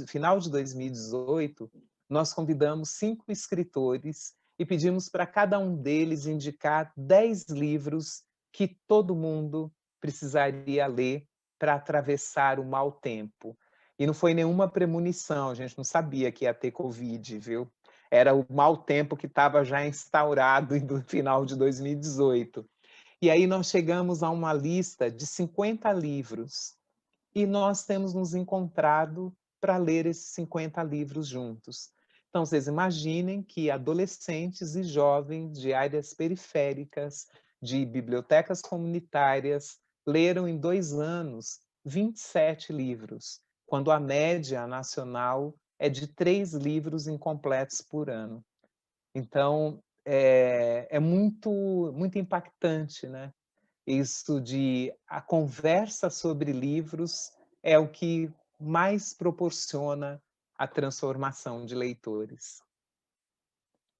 final de 2018, nós convidamos 5 escritores e pedimos para cada um deles indicar 10 livros que todo mundo precisaria ler para atravessar o mau tempo. E não foi nenhuma premonição, a gente não sabia que ia ter Covid, viu? Era o mau tempo que estava já instaurado no final de 2018. E aí nós chegamos a uma lista de 50 livros. E nós temos nos encontrado para ler esses 50 livros juntos. Então, vocês imaginem que adolescentes e jovens de áreas periféricas, de bibliotecas comunitárias, leram em 2 anos 27 livros, quando a média nacional é de 3 livros incompletos por ano. Então, é muito impactante, né? Isso de a conversa sobre livros é o que mais proporciona a transformação de leitores.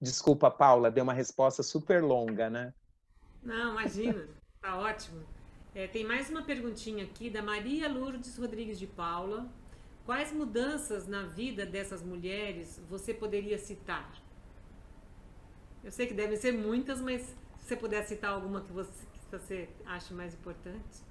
Desculpa, Paula, deu uma resposta super longa, né? Não, imagina, tá ótimo. Tem mais uma perguntinha aqui da Maria Lourdes Rodrigues de Paula. Quais mudanças na vida dessas mulheres você poderia citar? Eu sei que devem ser muitas, mas se você puder citar alguma que você acha mais importante.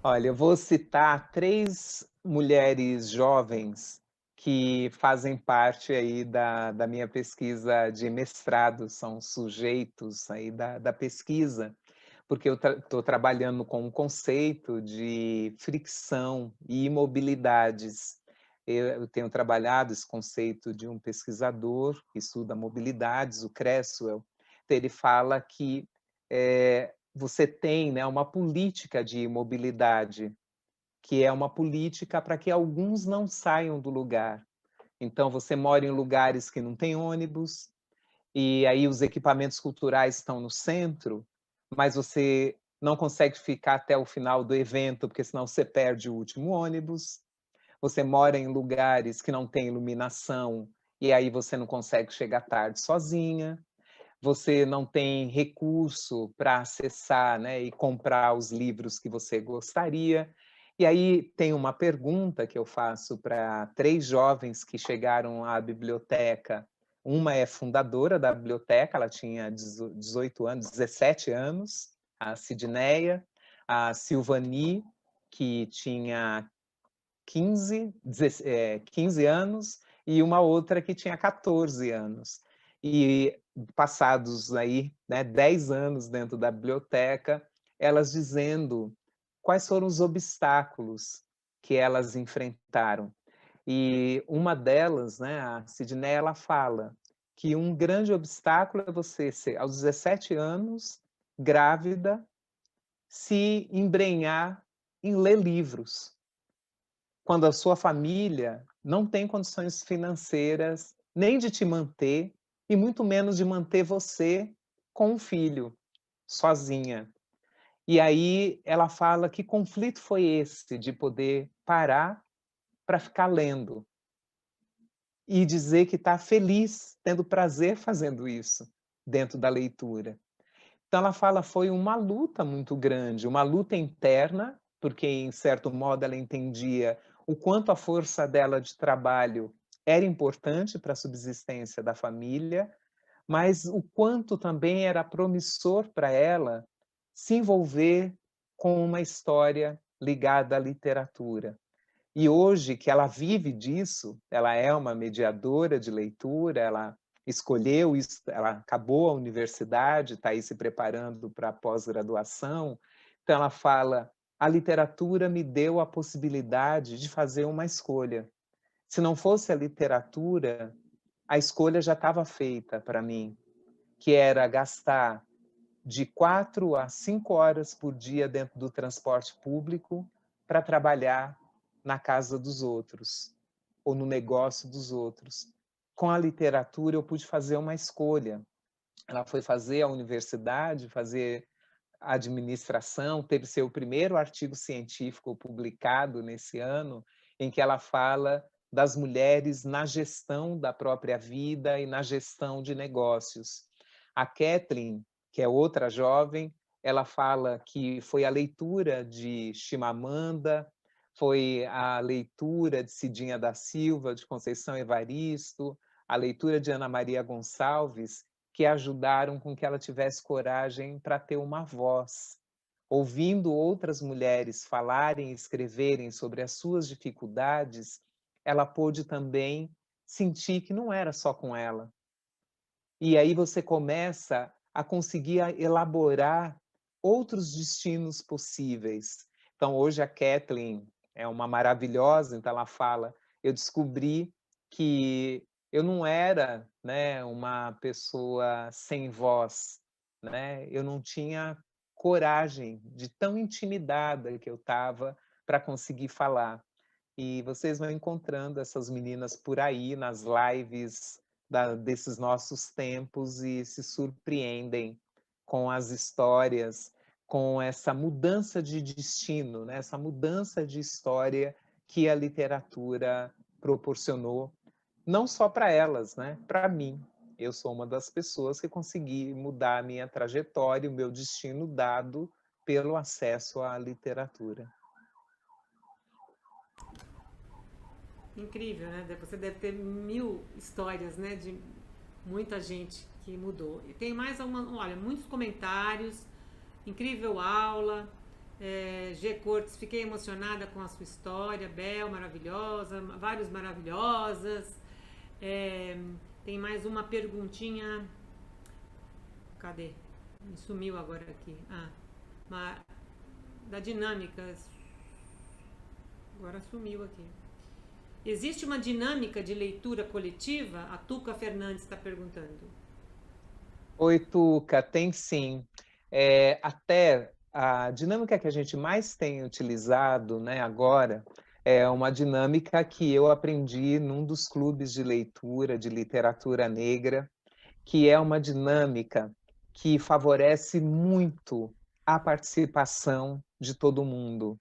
Olha, eu vou citar 3 mulheres jovens que fazem parte aí da minha pesquisa de mestrado, são sujeitos aí da pesquisa, porque eu estou trabalhando com um conceito de fricção e imobilidades. Eu tenho trabalhado esse conceito de um pesquisador que estuda mobilidades, o Creswell. Então, ele fala que você tem, né, uma política de mobilidade, que é uma política para que alguns não saiam do lugar. Então, você mora em lugares que não tem ônibus, e aí os equipamentos culturais estão no centro, mas você não consegue ficar até o final do evento, porque senão você perde o último ônibus. Você mora em lugares que não tem iluminação, e aí você não consegue chegar tarde sozinha. Você não tem recurso para acessar, né, e comprar os livros que você gostaria. E aí tem uma pergunta que eu faço para 3 jovens que chegaram à biblioteca. Uma é fundadora da biblioteca, ela tinha 18 anos, 17 anos, a Sidneia, a Silvani, que tinha 15 anos, e uma outra que tinha 14 anos. E passados aí, né, 10 anos dentro da biblioteca, elas dizendo quais foram os obstáculos que elas enfrentaram. E uma delas, né, a Sidney, ela fala que um grande obstáculo é você ser, aos 17 anos, grávida, se embrenhar em ler livros, quando a sua família não tem condições financeiras nem de te manter, e muito menos de manter você com um filho, sozinha. E aí ela fala que conflito foi esse de poder parar para ficar lendo e dizer que está feliz, tendo prazer fazendo isso dentro da leitura. Então ela fala foi uma luta muito grande, uma luta interna, porque em certo modo ela entendia o quanto a força dela de trabalho era importante para a subsistência da família, mas o quanto também era promissor para ela se envolver com uma história ligada à literatura. E hoje que ela vive disso, ela é uma mediadora de leitura, ela escolheu isso, ela acabou a universidade, está aí se preparando para a pós-graduação. Então ela fala: a literatura me deu a possibilidade de fazer uma escolha. Se não fosse a literatura, a escolha já estava feita para mim, que era gastar de 4 a 5 horas por dia dentro do transporte público para trabalhar na casa dos outros ou no negócio dos outros. Com a literatura eu pude fazer uma escolha. Ela foi fazer a universidade, fazer administração, teve seu primeiro artigo científico publicado nesse ano, em que ela fala das mulheres na gestão da própria vida e na gestão de negócios. A Kathleen, que é outra jovem, ela fala que foi a leitura de Chimamanda, foi a leitura de Cidinha da Silva, de Conceição Evaristo, a leitura de Ana Maria Gonçalves, que ajudaram com que ela tivesse coragem para ter uma voz. Ouvindo outras mulheres falarem e escreverem sobre as suas dificuldades, ela pôde também sentir que não era só com ela. E aí você começa a conseguir elaborar outros destinos possíveis. Então, hoje a Kathleen é uma maravilhosa, então ela fala, eu descobri que eu não era, né, uma pessoa sem voz, né? Eu não tinha coragem de tão intimidada que eu estava para conseguir falar. E vocês vão encontrando essas meninas por aí nas lives desses nossos tempos e se surpreendem com as histórias, com essa mudança de destino, né? Essa mudança de história que a literatura proporcionou, não só para elas, né? Para mim. Eu sou uma das pessoas que consegui mudar a minha trajetória, o meu destino dado pelo acesso à literatura. Incrível, né? Você deve ter 1000 histórias, né? De muita gente que mudou. E tem mais olha, muitos comentários. Incrível aula. G. Cortes, fiquei emocionada com a sua história. Bel, maravilhosa. Vários maravilhosas. Tem mais uma perguntinha. Cadê? Me sumiu agora aqui. Da dinâmica. Agora sumiu aqui. Existe uma dinâmica de leitura coletiva? A Tuca Fernandes está perguntando. Oi, Tuca, tem sim. Até a dinâmica que a gente mais tem utilizado, né, agora é uma dinâmica que eu aprendi num dos clubes de leitura de literatura negra, que é uma dinâmica que favorece muito a participação de todo mundo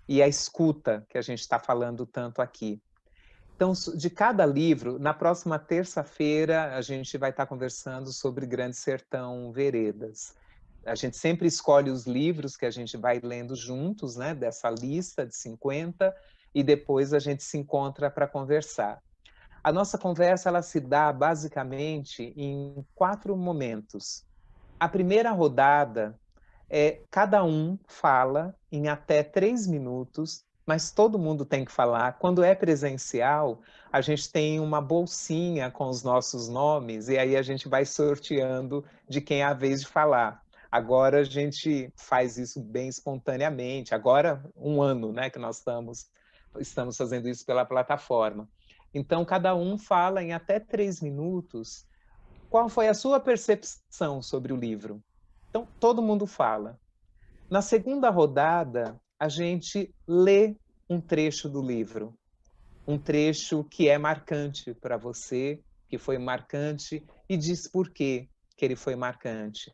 e a escuta que a gente está falando tanto aqui. Então, de cada livro, na próxima terça-feira, a gente vai estar conversando sobre Grande Sertão Veredas. A gente sempre escolhe os livros que a gente vai lendo juntos, né, dessa lista de 50, e depois a gente se encontra para conversar. A nossa conversa ela se dá basicamente em 4 momentos. A primeira rodada cada um fala em até 3 minutos, mas todo mundo tem que falar. Quando é presencial, a gente tem uma bolsinha com os nossos nomes e aí a gente vai sorteando de quem é a vez de falar. Agora a gente faz isso bem espontaneamente. Agora, 1 ano, né, que nós estamos fazendo isso pela plataforma. Então, cada um fala em até 3 minutos qual foi a sua percepção sobre o livro. Então, todo mundo fala. Na segunda rodada, a gente lê um trecho do livro. Um trecho que é marcante para você, que foi marcante, e diz por quê que ele foi marcante.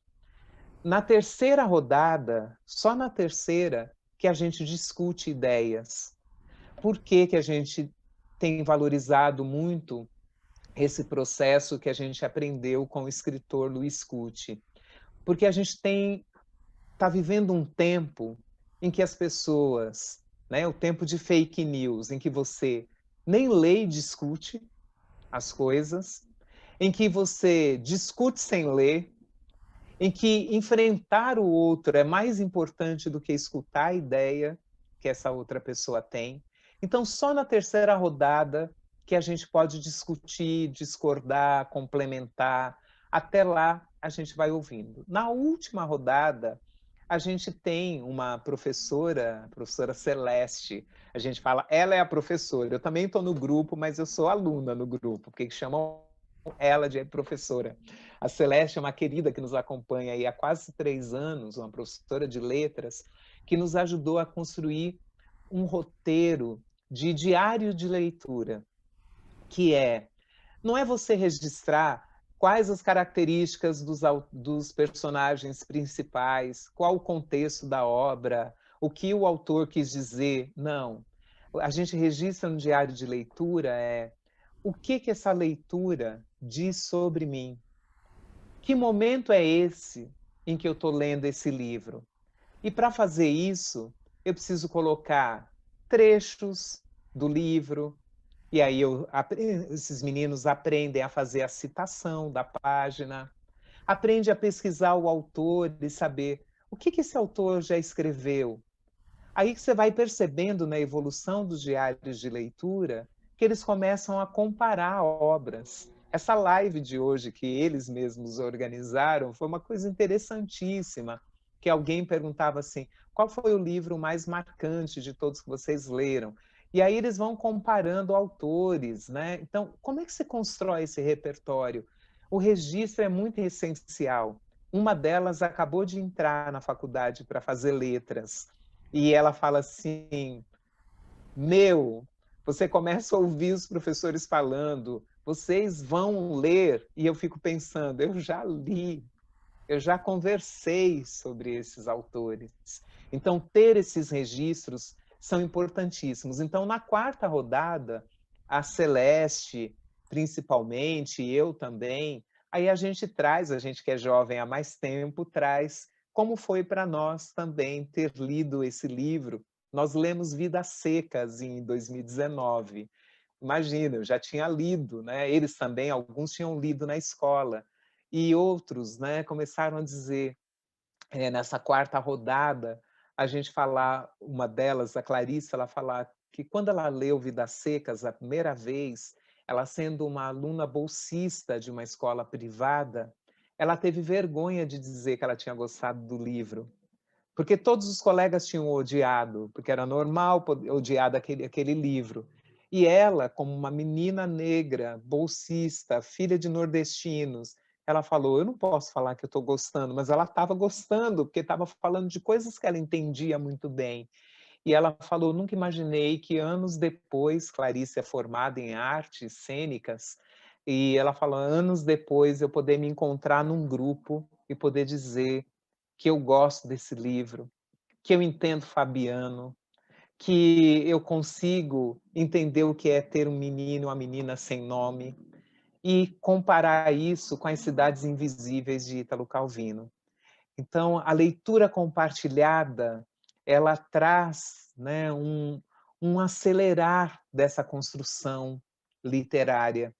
Na terceira rodada, só na terceira, que a gente discute ideias. Por que que a gente tem valorizado muito esse processo que a gente aprendeu com o escritor Luiz Cucci? Porque a gente está vivendo um tempo em que as pessoas, né, o tempo de fake news, em que você nem lê e discute as coisas, em que você discute sem ler, em que enfrentar o outro é mais importante do que escutar a ideia que essa outra pessoa tem. Então, só na terceira rodada que a gente pode discutir, discordar, complementar. Até lá, a gente vai ouvindo. Na última rodada, a gente tem uma professora, a professora Celeste. A gente fala, ela é a professora. Eu também estou no grupo, mas eu sou aluna no grupo, porque chamam ela de professora. A Celeste é uma querida que nos acompanha aí há quase 3 anos, uma professora de letras, que nos ajudou a construir um roteiro de diário de leitura, que não é você registrar quais as características dos personagens principais, qual o contexto da obra, o que o autor quis dizer. Não. A gente registra no diário de leitura o que essa leitura diz sobre mim. Que momento é esse em que eu estou lendo esse livro? E para fazer isso, eu preciso colocar trechos do livro, e aí esses meninos aprendem a fazer a citação da página, aprende a pesquisar o autor e saber o que esse autor já escreveu. Aí que você vai percebendo na evolução dos diários de leitura que eles começam a comparar obras. Essa live de hoje que eles mesmos organizaram foi uma coisa interessantíssima, que alguém perguntava assim, qual foi o livro mais marcante de todos que vocês leram? E aí eles vão comparando autores, né? Então, como é que se constrói esse repertório? O registro é muito essencial. Uma delas acabou de entrar na faculdade para fazer letras, e ela fala assim, você começa a ouvir os professores falando, vocês vão ler, e eu fico pensando, eu já li, eu já conversei sobre esses autores. Então, ter esses registros são importantíssimos. Então, na quarta rodada, a Celeste, principalmente, eu também, aí a gente que é jovem há mais tempo, traz como foi para nós também ter lido esse livro. Nós lemos Vidas Secas em 2019. Imagina, eu já tinha lido, né? Eles também, alguns tinham lido na escola. E outros, né, começaram a dizer, nessa quarta rodada, a gente falar, uma delas, a Clarice, ela falar que quando ela leu Vidas Secas a primeira vez, ela sendo uma aluna bolsista de uma escola privada, ela teve vergonha de dizer que ela tinha gostado do livro, porque todos os colegas tinham odiado, porque era normal odiar aquele livro. E ela, como uma menina negra, bolsista, filha de nordestinos, ela falou, eu não posso falar que eu estou gostando, mas ela estava gostando, porque estava falando de coisas que ela entendia muito bem. E ela falou, nunca imaginei que anos depois, Clarice é formada em artes cênicas, e ela falou, anos depois eu poder me encontrar num grupo e poder dizer que eu gosto desse livro, que eu entendo Fabiano, que eu consigo entender o que é ter um menino, uma menina sem nome, e comparar isso com as Cidades Invisíveis de Ítalo Calvino. Então, a leitura compartilhada, ela traz, né, um acelerar dessa construção literária,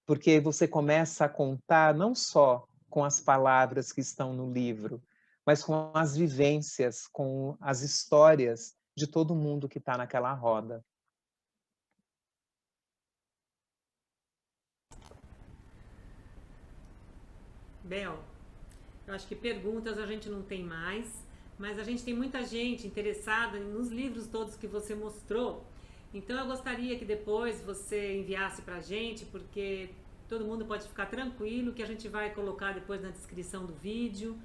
porque você começa a contar não só com as palavras que estão no livro, mas com as vivências, com as histórias de todo mundo que está naquela roda. Bel, eu acho que perguntas a gente não tem mais, mas a gente tem muita gente interessada nos livros todos que você mostrou. Então eu gostaria que depois você enviasse para a gente, porque todo mundo pode ficar tranquilo, que a gente vai colocar depois na descrição do vídeo.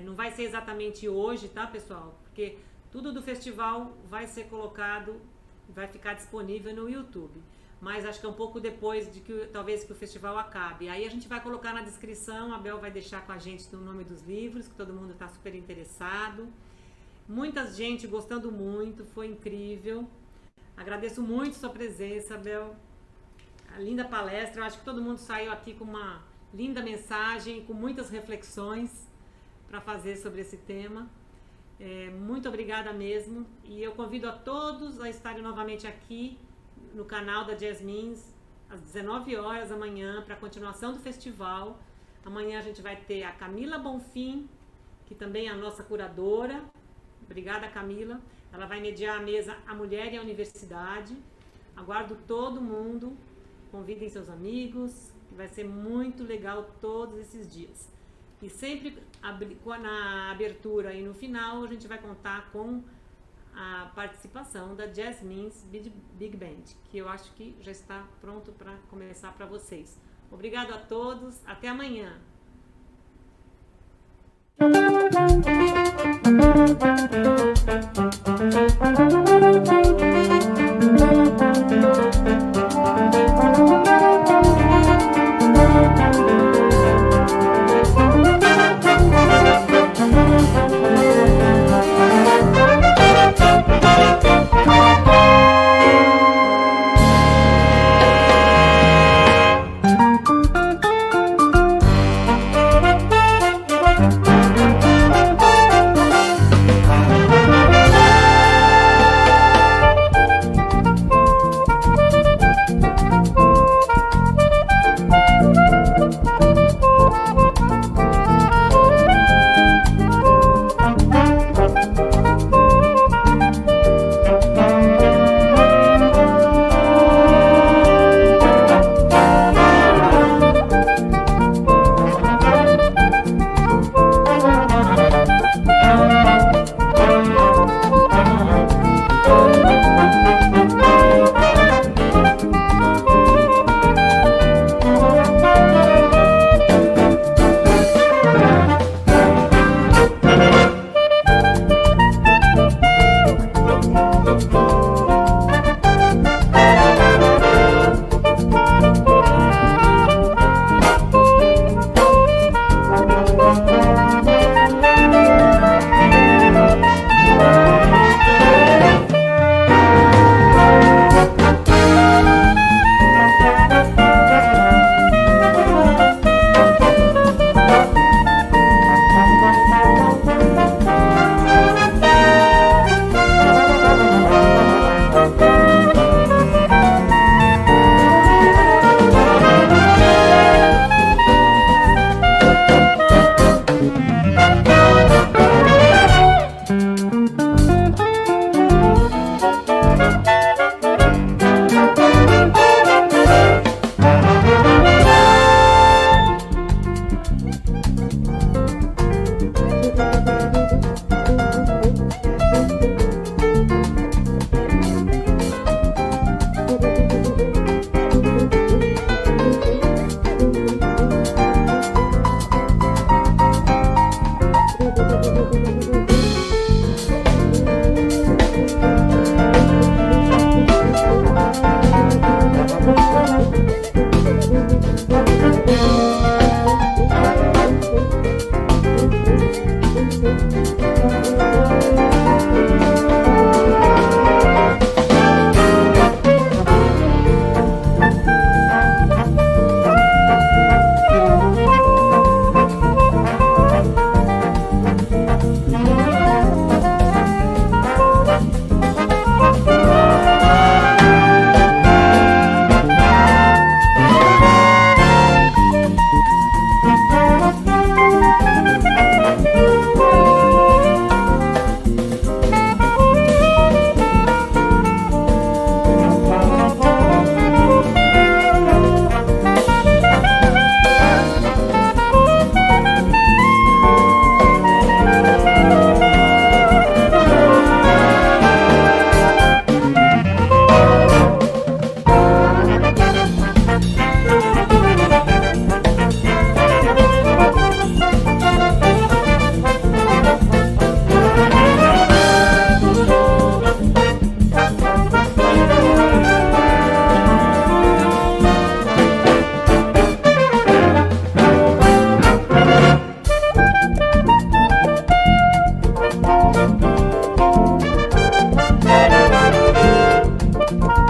Não vai ser exatamente hoje, tá, pessoal? Porque tudo do festival vai ser colocado, vai ficar disponível no YouTube. Mas acho que é um pouco depois de talvez que o festival acabe. Aí a gente vai colocar na descrição, a Bel vai deixar com a gente o nome dos livros, que todo mundo está super interessado. Muita gente gostando muito, foi incrível. Agradeço muito sua presença, Bel. A linda palestra, eu acho que todo mundo saiu aqui com uma linda mensagem, com muitas reflexões para fazer sobre esse tema. Muito obrigada mesmo. E eu convido a todos a estarem novamente aqui no canal da Jasmins, às 19 horas amanhã, para a continuação do festival. Amanhã a gente vai ter a Camila Bonfim, que também é a nossa curadora. Obrigada, Camila. Ela vai mediar a mesa A Mulher e a Universidade. Aguardo todo mundo. Convidem seus amigos, que vai ser muito legal todos esses dias. E sempre na abertura e no final a gente vai contar com a participação da Jasmins Big Band, que eu acho que já está pronto para começar para vocês. Obrigado a todos, até amanhã!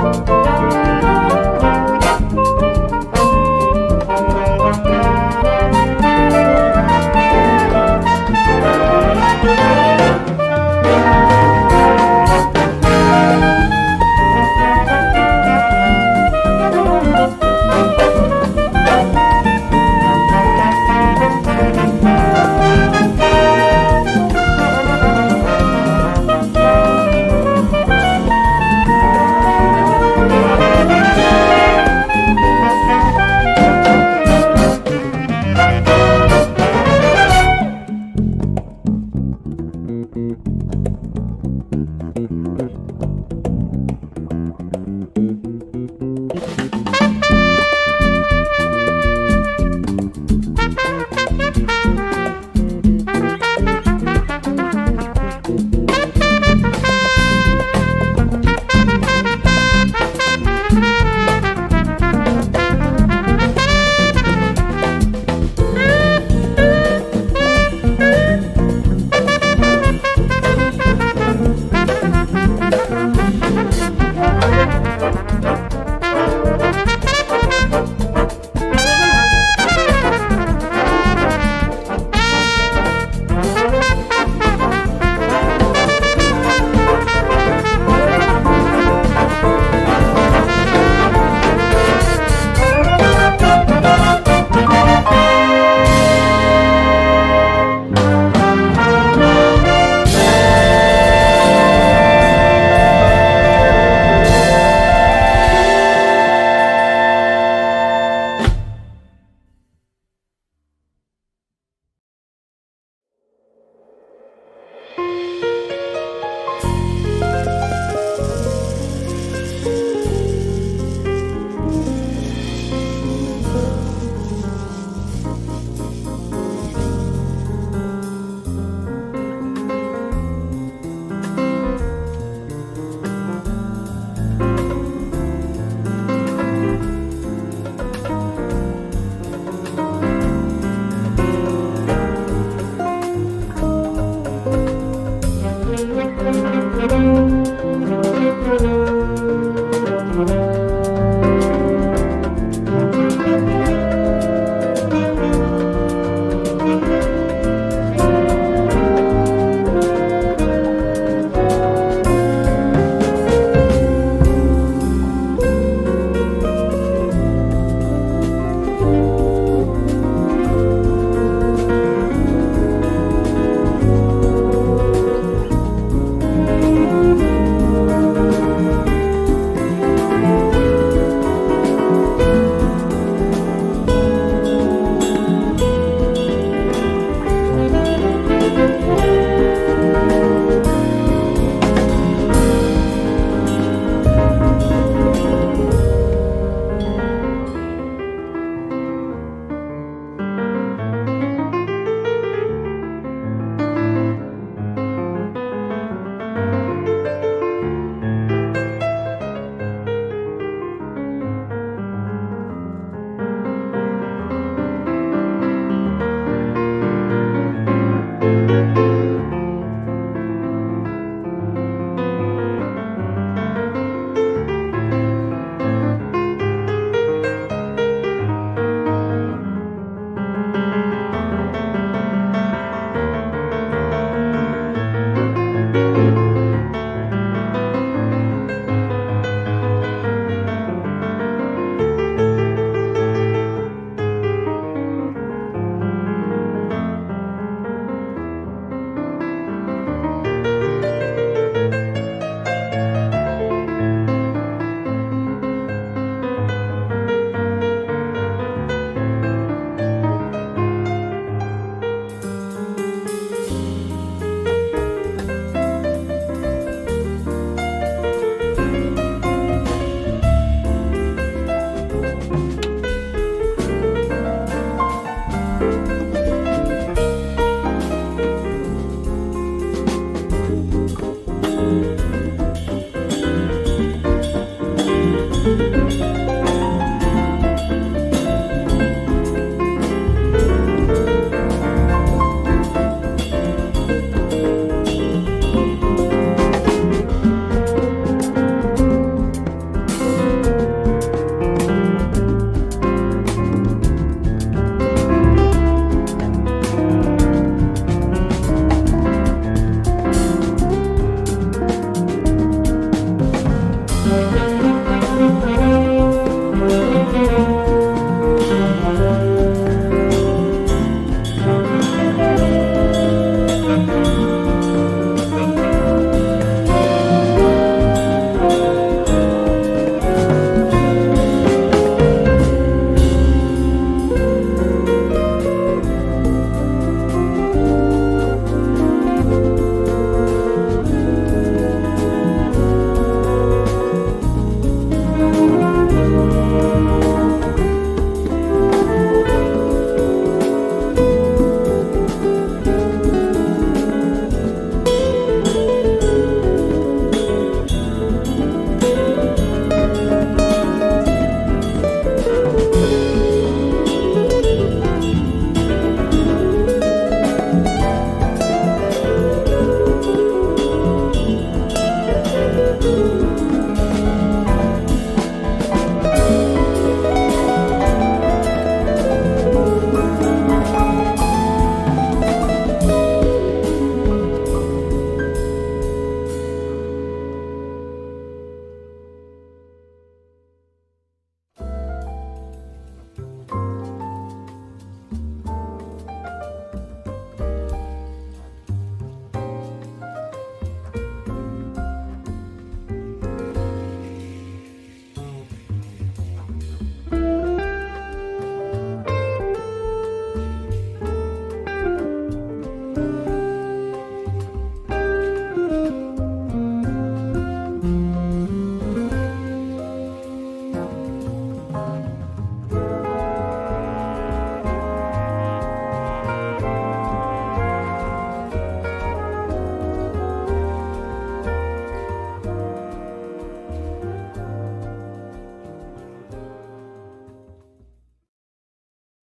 Música